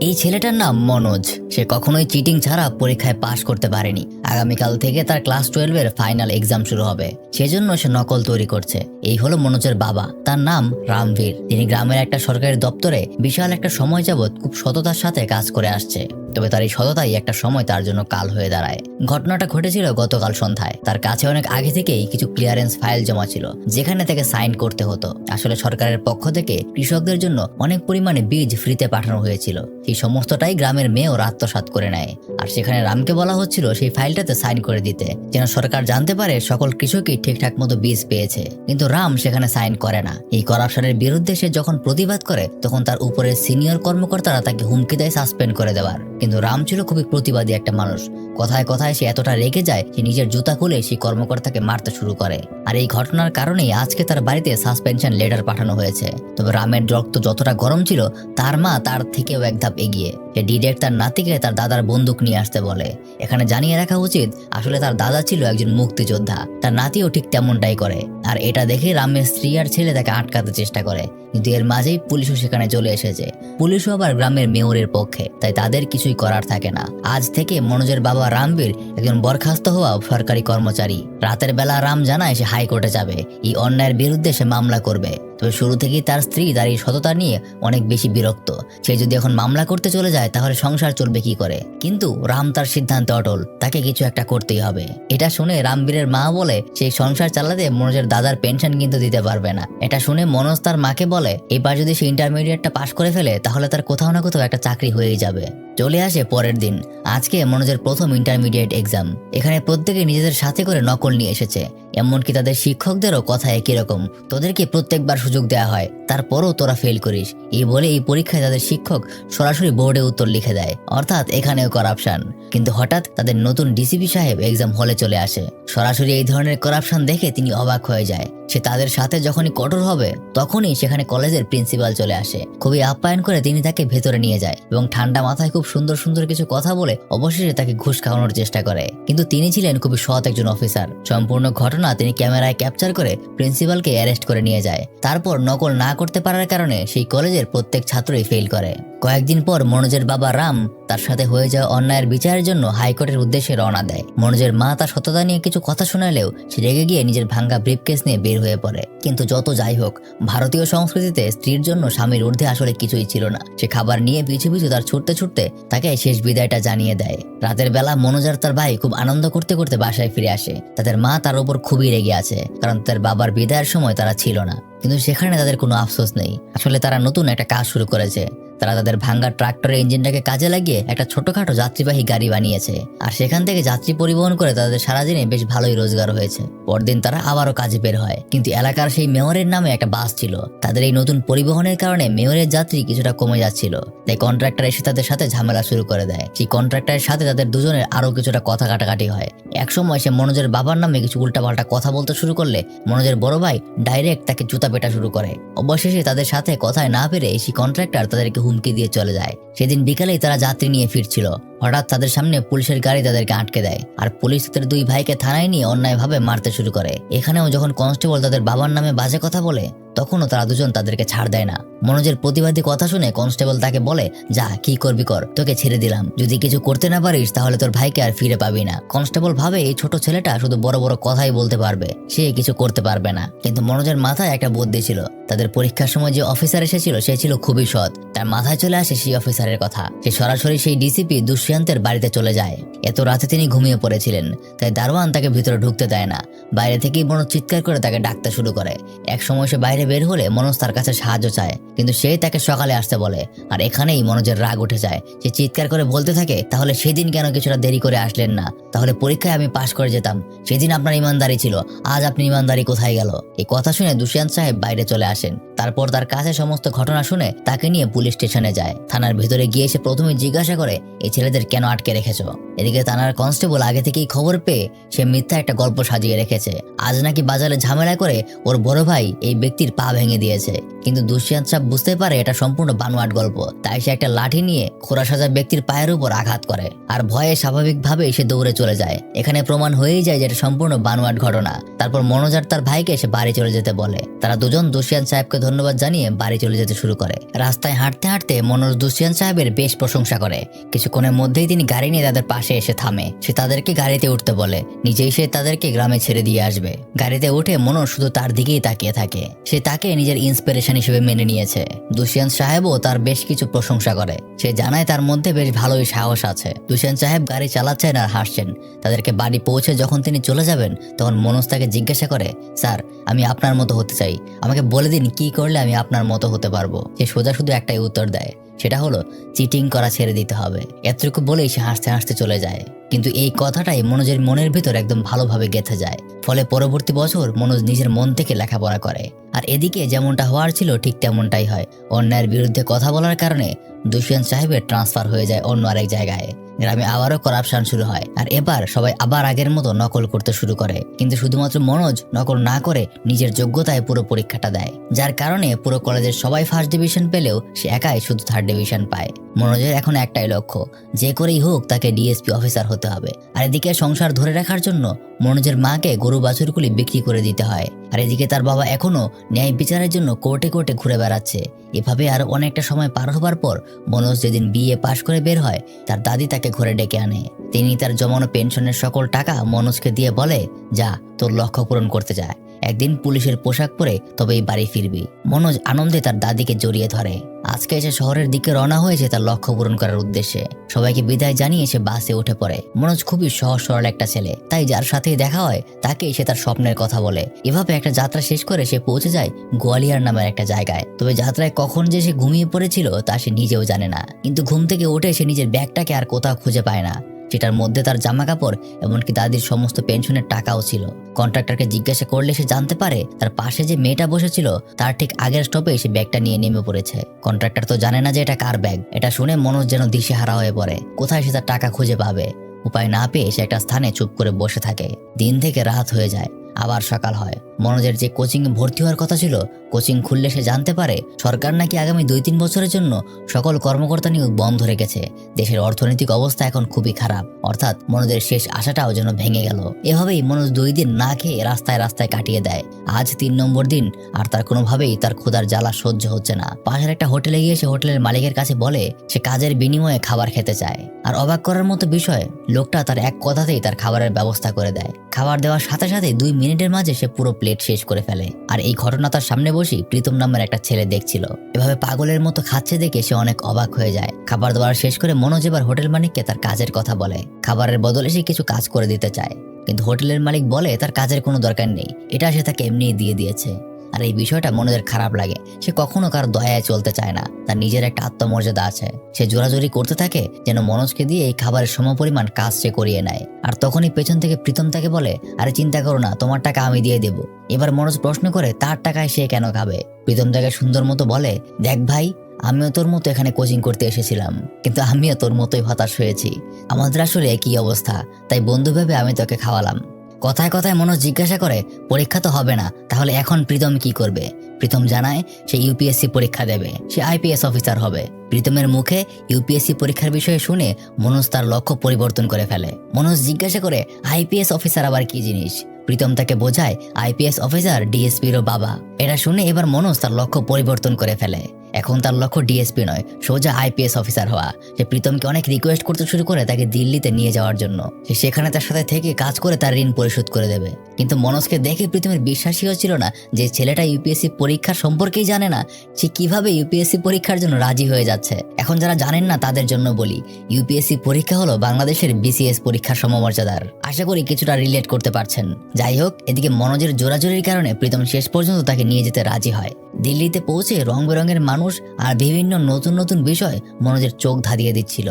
এই ছেলেটার নাম মনোজ। সে কখনোই চিটিং ছাড়া পরীক্ষায় পাশ করতে পারেনি। আগামীকাল থেকে তার ক্লাস 12-এর ফাইনাল এক্সাম শুরু হবে, সেজন্য সে নকল তৈরি করছে। এই হলো মনোজের বাবা, তার নাম রামবীর। তিনি গ্রামের একটা সরকারি দপ্তরে বিশাল একটা সময় যাবৎ খুব সততার সাথে কাজ করে আসছে। তবে তার এই সততাই একটা সময় তার জন্য কাল হয়ে দাঁড়ায়। ঘটনাটা ঘটেছিল গতকাল সন্ধ্যায়। তার কাছে অনেক আগে থেকেই কিছু ক্লিয়ারেন্স ফাইল জমা ছিল, যেখানে তাকে সাইন করতে হতো। আসলে সরকারের পক্ষ থেকে কৃষকদের জন্য অনেক পরিমাণে বীজ ফ্রিতে পাঠানো হয়েছিল। সেই সমস্তটাই গ্রামের মেয়েও আত্মসাৎ করে নেয়। আর সেখানে রামকে বলা হচ্ছিল সেই ফাইলটাতে সাইন করে দিতে, যেন সরকার জানতে পারে সকল কৃষকই ঠিকঠাক মতো বীজ পেয়েছে। কিন্তু রাম সেখানে সাইন করে না। এই করাপশনের বিরুদ্ধে সে যখন প্রতিবাদ করে, তখন তার উপরের সিনিয়র কর্মকর্তারা তাকে হুমকি দেয় সাসপেন্ড করে দেওয়ার। কিন্তু রাম ছিল খুবই প্রতিবাদী একটা মানুষ। কথায় কথায় সে এতটা রেগে যায় যে নিজের জুতা খুলে সেই কর্মকর্তাকে মারতে শুরু করে। আর এই ঘটনার কারণেই আজকে তার বাড়িতে সাসপেনশন লেটার পাঠানো হয়েছে। তবে রামের রক্ত যতটা গরম ছিল, তার মা তার থেকেও এক ধাপ এগিয়ে। সে ডিরেক্ট তার নাতিকে তার দাদার বন্দুক নিয়ে আসতে বলে। এখানে জানিয়ে রাখা উচিত, আসলে তার দাদা ছিল একজন মুক্তিযোদ্ধা, তার নাতিও ঠিক তেমনটাই করে। আর এটা দেখে রামের স্ত্রী আর ছেলে তাকে আটকাতে চেষ্টা করে, কিন্তু এর মাঝেই পুলিশও সেখানে চলে এসেছে। পুলিশও আবার গ্রামের মেয়রের পক্ষে, তাই তাদের কিছুই করার থাকে না। আজ থেকে মনোজের বাবা রামবীর একজন বরখাস্ত হওয়া সরকারি কর্মচারী। রাতের বেলা রাম জানায় সে হাইকোর্টে যাবে, এই অন্যায়ের বিরুদ্ধে সে মামলা করবে। তবে শুরু থেকেই তার স্ত্রী তার এই সততা নিয়ে অনেক বেশি বিরক্ত। সে যদি এখন মামলা করতে চলে যায়, তাহলে সংসার চলবে কি করে? কিন্তু রাম তার সিদ্ধান্তে অটল, তাকে কিছু একটা করতেই হবে। এটা শুনে রামবীরের মা বলে, সেই সংসার চালাতে মনোজের দাদার পেনশন কিন্তু দিতে পারবে না। এটা শুনে মনোজ তার মাকে বলে, এবার যদি সে ইন্টারমিডিয়েটটা পাশ করে ফেলে, তাহলে তার কোথাও না কোথাও একটা চাকরি হয়েই যাবে। চলে আসে পরের দিন। আজকে মনোজের প্রথম ইন্টারমিডিয়েট এক্সাম। এখানে প্রত্যেকে নিজেদের সাথে করে নকল নিয়ে এসেছে। এমনকি তাদের শিক্ষকদেরও কথা একই রকম, তোদেরকে প্রত্যেকবার সুযোগ দেওয়া হয়, তারপরও তোরা ফেল করিস। এই বলে এই পরীক্ষায় তাদের শিক্ষক সরাসরি বোর্ডে উত্তর লিখে দেয়। অর্থাৎ এখানেও করাপশন। কিন্তু হঠাৎ তাদের নতুন ডিসিপি সাহেব এক্সাম হলে চলে আসে। সরাসরি এই ধরনের করাপশন দেখে তিনি অবাক হয়ে যায়। সে তাদের সাথে যখনই কঠোর হবে, তখনই সেখানে কলেজের প্রিন্সিপাল চলে আসে। খুবই আপ্যায়ন করে তিনি তাকে ভেতরে নিয়ে যায় এবং ঠান্ডা মাথায় খুব সুন্দর সুন্দর কিছু কথা বলে অবশেষে তাকে ঘুষ খাওয়ানোর চেষ্টা করে। কিন্তু তিনি ছিলেন খুবই সৎ একজন অফিসার। সম্পূর্ণ ঘটনা তিনি ক্যামেরায় ক্যাপচার করে প্রিন্সিপালকে অ্যারেস্ট করে নিয়ে যায়। তারপর নকল না করতে পারার কারণে সেই কলেজের প্রত্যেক ছাত্রই ফেল করে। কয়েকদিন পর মনোজের বাবা রাম তার সাথে হয়ে যাওয়া অন্যায়ের বিচারের জন্য হাইকোর্টের উদ্দেশ্যে রওনা দেয়। মনোজের মা তার সততা নিয়ে কিছু কথা শোনালেও সে রেগে গিয়ে নিজের ভাঙ্গা ব্রিফকেস নিয়ে বের হয়ে পড়ে। কিন্তু যত যাই হোক, ভারতীয় সংস্কৃতিতে স্ত্রীর জন্য স্বামীর ঊর্ধ্বে আসলে কিছুই ছিল না। সে খাবার নিয়ে পিছু পিছু তার ছুটতে ছুটতে তাকে শেষ বিদায়টা জানিয়ে দেয়। রাতের বেলা মনোজ আর তার ভাই খুব আনন্দ করতে করতে বাসায় ফিরে আসে। তাদের মা তার উপর খুবই রেগে আছে, কারণ তার বাবার বিদায়ের সময় তারা ছিল না। কিন্তু সেখানে তাদের কোনো আফসোস নেই। আসলে তারা নতুন একটা কাজ শুরু করেছে। তারা তাদের ভাঙ্গা ট্রাক্টরের ইঞ্জিনটাকে কাজে লাগিয়ে একটা ছোটখাটো যাত্রীবাহী গাড়ি বানিয়েছে। আর সেখান থেকে যাত্রী পরিবহন করে তাদের সারাদিনে বেশ ভালোই রোজগার হয়েছে। পরদিন তারা আবারও কাজে বের হয়। কিন্তু এলাকার সেই মেয়রের নামে একটা বাস ছিল। তাদের এই নতুন পরিবহনের কারণে মেয়রের যাত্রী কিছুটা কমে যাচ্ছিল। তাই কন্ট্রাক্টর এসে তাদের সাথে ঝামেলা শুরু করে দেয়। সেই কন্ট্রাক্টরের সাথে তাদের দুজনের আরো কিছুটা কথা কাটাকাটি হয়। একসময় সে মনোজের বাবার নামে কিছু উল্টাপাল্টা কথা বলতে শুরু করলে মনোজের বড় ভাই ডাইরেক্ট তাকে জুতা পেটা শুরু করে। অবশেষে তাদের সাথে কথায় না পেরে সেই কন্ট্রাক্টর তাদেরকে হুমকি দিয়ে চলে যায়। সেদিন বিকালেই তারা যাত্রী নিয়ে ফিরছিল। হঠাৎ তাদের সামনে পুলিশের গাড়ি তাদেরকে আটকে দেয়। আর পুলিশ তাদের দুই ভাইকে থানায় নিয়ে অন্যায়ভাবে মারতে শুরু করে। এখানেও যখন কনস্টেবল তাদের বাবার নামে বাজে কথা বলে, তখনও তারা দুজন তাদেরকে ছাড় দেয় না। মনোজের প্রতিবাদী কথা শুনে কনস্টেবল তাকে বলে, যা কি করবি কর, তোকে ছেড়ে দিলাম। যদি কিছু করতে না পারিস, তাহলে তোর ভাইকে আর ফিরে পাবি না। কনস্টেবল ভাবে এই ছোট ছেলেটা শুধু বড় বড় কথাই বলতে পারবে, সে কিছু করতে পারবে না। কিন্তু মনোজের মাথায় একটা বুদ্ধি ছিল। তাদের পরীক্ষার সময় যে অফিসার এসেছিল সে ছিল খুবই সৎ। তার মাথায় চলে আসে সেই অফিসারের কথা। সে সরাসরি সেই ডিসিপি দুষ্যন্তের বাড়িতে চলে যায়। এত রাতে তিনি ঘুমিয়ে পড়েছিলেন, তাই দারোয়ান তাকে ভিতরে ঢুকতে দেয় না। বাইরে থেকেই মনোজ চিৎকার করে তাকে ডাকতে শুরু করে। এক সময় সে বাইরে বের হলে মনোজ তার কাছে সাহায্য চায়, কিন্তু সেই তাকে সকালে আসতে বলে। আর এখানেই মনোজের রাগ উঠে যায়। সে চিৎকার করে বলতে থাকে, তাহলে সেদিন কেন কিছুটা দেরি করে আসলেন না? তাহলে পরীক্ষায় আমি পাশ করে যেতাম। সেদিন আপনার ইমানদারি ছিল, আজ আপনি ইমানদারি কোথায় গেল? এই কথা শুনে দুষ্যন্ত সাহেব বাইরে চলে আসেন। তারপর তার কাছে সমস্ত ঘটনা শুনে তাকে নিয়ে পুলিশ স্টেশনে যায়। থানার ভিতরে গিয়ে সে প্রথমে জিজ্ঞাসা করে, এই ছেলেদের কেন আটকে রেখেছো? এদিকে থানার কনস্টেবল আগে থেকেই খবর পেয়ে সে মিথ্যা একটা গল্প সাজিয়ে রেখেছে। আজ নাকি বাজারে ঝামেলা করে ওর বড় ভাই এই ব্যক্তির পা ভেঙে দিয়েছে। কিন্তু দুষ্যন্ত সাহেব বুঝতে পারে এটা সম্পূর্ণ বানোয়াট গল্প। তাই সে একটা লাঠি নিয়ে খোরা সাজা ব্যক্তির পায়ের উপর আঘাত করে। আর ভয়ে স্বাভাবিকভাবেই সে দৌড়ে চলে যায়। এখানে প্রমাণ হয়েই যায় যে এটা সম্পূর্ণ বানোয়াট ঘটনা। তারপর মনোজ আর তার ভাইকে সে বাড়ি চলে যেতে বলে। তারা দুজন দুষ্যন্ত সাহেবকে ধন্যবাদ জানিয়ে বাড়ি চলে যেতে শুরু করে। রাস্তায় হাঁটতে হাঁটতে মনোজ দুষ্যন্ত সাহেবের বেশ প্রশংসা করে। কিছুক্ষণের মধ্যেই তিনি গাড়ি নিয়ে তাদের পাশে এসে থামে। সে তাদেরকে গাড়িতে উঠতে বলে, নিজেই সে তাদেরকে গ্রামে ছেড়ে দিয়ে আসবে। গাড়িতে উঠে মনোজ শুধু তার দিকেই তাকিয়ে থাকে। সে তাকে নিজের ইন্সপিরেশন হিসেবে মেনে নিয়েছে। দুষ্যন্ত সাহেবও তার বেশ কিছু প্রশংসা করে। সে জানায় তার মধ্যে বেশ ভালোই সাহস আছে। দুষ্যন্ত সাহেব গাড়ি চালাচ্ছেন আর হাসছেন। তাদেরকে বাড়ি পৌঁছে যখন তিনি চলে যাবেন তখন মনোজ তাকে জিজ্ঞাসা করে, স্যার আমি আপনার মতো হতে চাই, আমাকে বলে দিন কি করলে আমি আপনার মতো হতে পারবো। সে সোজা শুধু একটাই উত্তর দেয়, সেটা হলো চিটিং করা ছেড়ে দিতে হবে। এতটুকু বলেই সে হাসতে হাসতে চলে যায়। কিন্তু এই কথাটাই মনোজের মনের ভিতর একদম ভালোভাবে গেঁথে যায়। ফলে পরবর্তী বছর মনোজ নিজের মন থেকে লেখাপড়া করে। আর এদিকে যেমনটা হওয়ার ছিল ঠিক তেমনটাই হয়। অন্যায়ের বিরুদ্ধে কথা বলার কারণে দুষ্যন্ত সাহেবের ট্রান্সফার হয়ে যায় অন্য আরেক জায়গায়। গ্রামে আবারও করাপশন শুরু হয়। আর এবার সবাই আবার আগের মতো নকল করতে শুরু করে। কিন্তু শুধুমাত্র মনোজ নকল না করে নিজের যোগ্যতায় পুরো পরীক্ষাটা দেয়, যার কারণে পুরো কলেজের সবাই ফার্স্ট ডিভিশন পেলেও সে একাই শুধু থার্ড ডিভিশন পায়। মনোজের এখন একটাই লক্ষ্য, যে করেই হোক তাকে ডিএসপি অফিসার হতে হবে। আর এদিকে সংসার ধরে রাখার জন্য মনোজের মাকে গরু বাছুরগুলি বিক্রি করে দিতে হয়। আর এদিকে তার বাবা এখনো ন্যায় বিচারের জন্য কোর্টে কোর্টে ঘুরে বেড়াচ্ছে। এভাবে আর অনেকটা সময় পার হবার পর মনোজ যেদিন বিএ পাশ করে বের হয়, তার দাদি তাকে ঘরে ডেকে আনে। তিনি তার জমানো পেনশনের সকল টাকা মনোজকে দিয়ে বলে, যা তোর লক্ষ্য পূরণ করতে যায়, একদিন পুলিশের পোশাক পরে তবেই বাড়ি ফিরবি। মনোজ আনন্দে তার দাদিকে জড়িয়ে ধরে। আজকে এসে শহরের দিকে রওনা হয়েছে তার লক্ষ্য পূরণ করার উদ্দেশ্যে। সবাইকে বিদায় জানিয়ে সে বাসে উঠে পড়ে। মনোজ খুবই সহজ সরল একটা ছেলে, তাই যার সাথেই দেখা হয় তাকেই সে তার স্বপ্নের কথা বলে। এভাবে একটা যাত্রা শেষ করে সে পৌঁছে যায় গোয়ালিয়র নামের একটা জায়গায়। তবে যাত্রায় কখন যে সে ঘুমিয়ে পড়েছিল তা সে নিজেও জানে না। কিন্তু ঘুম থেকে উঠে সে নিজের ব্যাগটাকে আর কোথাও খুঁজে পায় না, যেটার মধ্যে তার জামা কাপড় এমনকি দাদির সমস্ত পেনশনের টাকাও ছিল। কন্ট্রাক্টরকে জিজ্ঞাসা করলে সে জানতে পারে তার পাশে যে মেয়েটা বসেছিল তার ঠিক আগের স্টপে সে ব্যাগটা নিয়ে নেমে পড়েছে। কন্ট্রাক্টর তো জানে না যে এটা কার ব্যাগ। এটা শুনে মনোজ যেন দিশেহারা হয়ে পড়ে, কোথায় সে তার টাকা খুঁজে পাবে। উপায় না পেয়ে সে একটা স্থানে চুপ করে বসে থাকে। দিন থেকে রাত হয়ে যায়, আবার সকাল হয়। মনোজের যে কোচিং এ ভর্তি হওয়ার কথা ছিল, কোচিং খুললে সে জানতে পারে সরকার নাকি আগামী 2-3 বছরের জন্য সকল কর্মকর্তা নিয়োগ বন্ধ রেখেছে। দেশের অর্থনৈতিক অবস্থা এখন খুবই খারাপ, অর্থাৎ মনোজের শেষ আশাটাও যেন ভেঙে গেল। এভাবেই মনোজ 2 দিন না খেয়ে রাস্তায় রাস্তায় কাটিয়ে দেয়। আজ 3 নম্বর দিন, আর তার কোনোভাবেই তার ক্ষুধার জ্বালা সহ্য হচ্ছে না। পাশের একটা হোটেলে গিয়ে সে হোটেলের মালিকের কাছে বলে সে কাজের বিনিময়ে খাবার খেতে চায়। আর অবাক করার মতো বিষয়, লোকটা তার এক কথাতেই তার খাবারের ব্যবস্থা করে দেয়। খাবার দেওয়ার সাথে সাথে 2 মিনিটের মাঝে সে পুরো প্লেট শেষ করে ফেলে। আর এই ঘটনা তার সামনে বসে প্রীতম নামের একটা ছেলে দেখছিল। এভাবে পাগলের মতো খাচ্ছে দেখে সে অনেক অবাক হয়ে যায়। খাবার দাবার শেষ করে মনোজ এবার হোটেল মালিককে তার কাজের কথা বলে। খাবারের বদলে সে কিছু কাজ করে দিতে চায়, কিন্তু হোটেলের মালিক বলে তার কাজের কোনো দরকার নেই, এটা সে তাকে এমনিই দিয়ে দিয়েছে। আর এই বিষয়টা মনোজের খারাপ লাগে। সে কখনো কারো দয়ায় চলতে চায় না, তার নিজের একটা আত্মমর্যাদা আছে। সে জোরাজোরি করতে থাকে যেন মনোজকে দিয়ে এই খাবারের সমপরিমাণ কাজ সে করিয়ে নেয়। আর তখনই পেছন থেকে প্রীতম তাকে বলে, আরে চিন্তা করো না, তোমার টাকা আমি দিয়ে দেবো। এবার মনোজ প্রশ্ন করে তার টাকায় সে কেন খাবে। প্রীতম তাকে সুন্দর মতো বলে, দেখ ভাই, আমিও তোর মতো এখানে কোচিং করতে এসেছিলাম, কিন্তু আমিও তোর মতোই হতাশ হয়েছি। আমাদের আসলে একই অবস্থা, তাই বন্ধু ভেবে আমি তোকে খাওয়ালাম। কথায় কথায় মনোজ জিজ্ঞাসা করে, পরীক্ষা তো হবে না, তাহলে এখন প্রীতম কি করবে? প্রীতম জানায় সে ইউপিএসসি পরীক্ষা দেবে, সে আইপিএস অফিসার হবে। প্রীতমের মুখে ইউপিএসসি পরীক্ষার বিষয়ে শুনে মনোজ তার লক্ষ্য পরিবর্তন করে ফেলে। মনোজ জিজ্ঞাসা করে, আইপিএস অফিসার আবার কি জিনিস? প্রীতম তাকে বোঝায় আইপিএস অফিসার ডিএসপিরও বাবা। এটা শুনে এবার মনোজ তার লক্ষ্য পরিবর্তন করে ফেলে। এখন তার লক্ষ্য ডিএসপি নয়, সোজা আইপিএস অফিসার হওয়া। সে প্রীতমকে অনেক রিকোয়েস্ট করতে শুরু করে তাকে দিল্লিতে নিয়ে যাওয়ার জন্য। সে সেখানে তার সাথে থেকে কাজ করে তার ঋণ পরিশোধ করে দেবে। কিন্তু মনোজকে দেখে প্রীতমের বিশ্বাসই হচ্ছিল না যে ছেলেটা ইউপিএসসি পরীক্ষার সম্পর্কেই জানে না, সে কিভাবে ইউপিএসসি পরীক্ষার জন্য রাজি হয়ে যাচ্ছে। এখন যারা জানেন না তাদের জন্য বলি, ইউপিএসসি পরীক্ষা হলো বাংলাদেশের বিসিএস পরীক্ষার সমমর্যাদার। আশা করি কিছুটা রিলেট করতে পারছেন। যাই হোক, এদিকে মনোজের জোরাজোরির কারণে প্রীতম শেষ পর্যন্ত তাকে নিয়ে যেতে রাজি হয়। দিল্লিতে পৌঁছে রং বেরঙের মানুষ আর বিভিন্ন নতুন নতুন বিষয় মনোজের চোখ ধাঁধিয়ে দিচ্ছিল।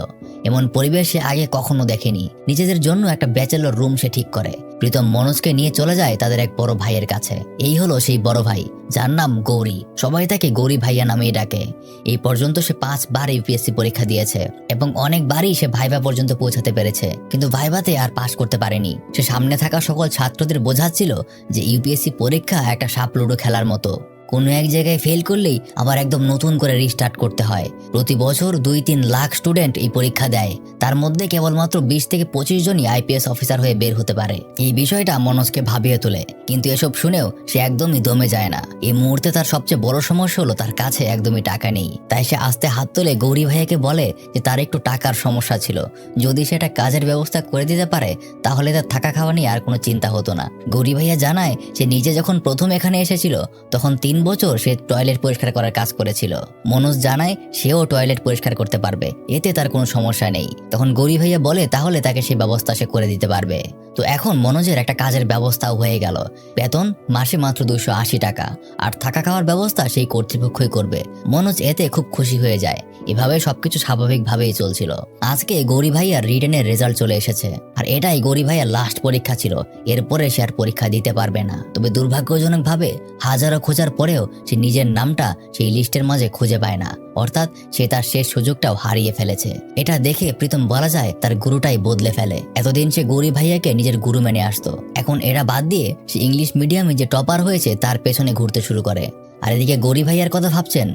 এমন পরিবেশ সে আগে কখনো দেখেনি। নিজেদের জন্য একটা ব্যাচেলর রুম সে ঠিক করে। প্রীতম মনোজকে নিয়ে চলে যায় তাদের এক বড় ভাইয়ের কাছে। এই হলো সেই বড় ভাই, যার নাম গৌরী। সবাই তাকে গৌরী ভাইয়া নামেই ডাকে। এই পর্যন্ত সে 5 বার ইউপিএসসি পরীক্ষা দিয়েছে এবং অনেকবারই সে ভাইভা পর্যন্ত পৌঁছাতে পেরেছে, কিন্তু ভাইভাতে আর পাশ করতে পারেনি। সে সামনে থাকা সকল ছাত্রদের বোঝাচ্ছিল যে ইউপিএসসি পরীক্ষা একটা সাপ লুডো খেলার মতো, কোনো এক জায়গায় ফেল করলেই আবার একদম নতুন করে রিস্টার্ট করতে হয়। প্রতি বছর 2-3 লাখ স্টুডেন্ট এই পরীক্ষা দেয়, তার মধ্যে কেবলমাত্র 20 থেকে 25 জনই আইপিএস অফিসার হয়ে বের হতে পারে। এই বিষয়টা মনোজকে ভাবিয়ে তোলে, কিন্তু এসব শুনেও সে একদমই দমে যায় না। এই মুহূর্তে তার সবচেয়ে বড় সমস্যা হলো তার কাছে একদমই টাকা নেই। তাই সে আস্তে হাত তুলে গৌরী ভাইয়াকে বলে যে তার একটু টাকার সমস্যা ছিল, যদি সেটা কাজের ব্যবস্থা করে দিতে পারে তাহলে তার থাকা খাওয়া নিয়ে আর কোনো চিন্তা হতো না। গৌরী ভাইয়া জানায় সে নিজে যখন প্রথম এখানে এসেছিল তখন 3 বছর সে টয়লেট পরিষ্কার করার কাজ করেছিল। মনোজ জানায় সেও টয়লেট পরিষ্কার করতে পারবে, এতে তার কোনো সমস্যা নেই। তখন গৌরী ভাইয়া বলে তাহলে তাকে সেই ব্যবস্থা সে করে দিতে পারবে। তো এখন মনোজের একটা কাজের ব্যবস্থাও হয়ে গেল, বেতন মাসে মাত্র 280 টাকা, আর থাকা খাওয়ার ব্যবস্থা সেই কর্তৃপক্ষই করবে। মনোজ এতে খুব খুশি হয়ে যায়। এভাবে সবকিছু স্বাভাবিকভাবেই চলছিল। আজকে গৌরী ভাইয়ার রিটেনের রেজাল্ট চলে এসেছে, আর এটাই গৌরী ভাইয়ার লাস্ট পরীক্ষা ছিল। এরপরে সে আর পরীক্ষা দিতে পারবে না। তবে দুর্ভাগ্যজনকভাবে হাজারো খোঁজার পরেও সে নিজের নামটা সেই লিস্টের মাঝে খুঁজে পায় না, অর্থাৎ সে তার শেষ সুযোগটাও হারিয়ে ফেলেছে। এটা দেখে প্রীতম বলা যায় তার গুরুটাই বদলে ফেলে। এতদিন সে গৌরী ভাইয়াকে নিজের গুরু মেনে আসতো, এখন এরা বাদ দিয়ে সে ইংলিশ মিডিয়ামে যে টপার হয়েছে তার পেছনে ঘুরতে শুরু করে। আর এদিকে গৌরী ভাইয়ার কথা ভাবছেন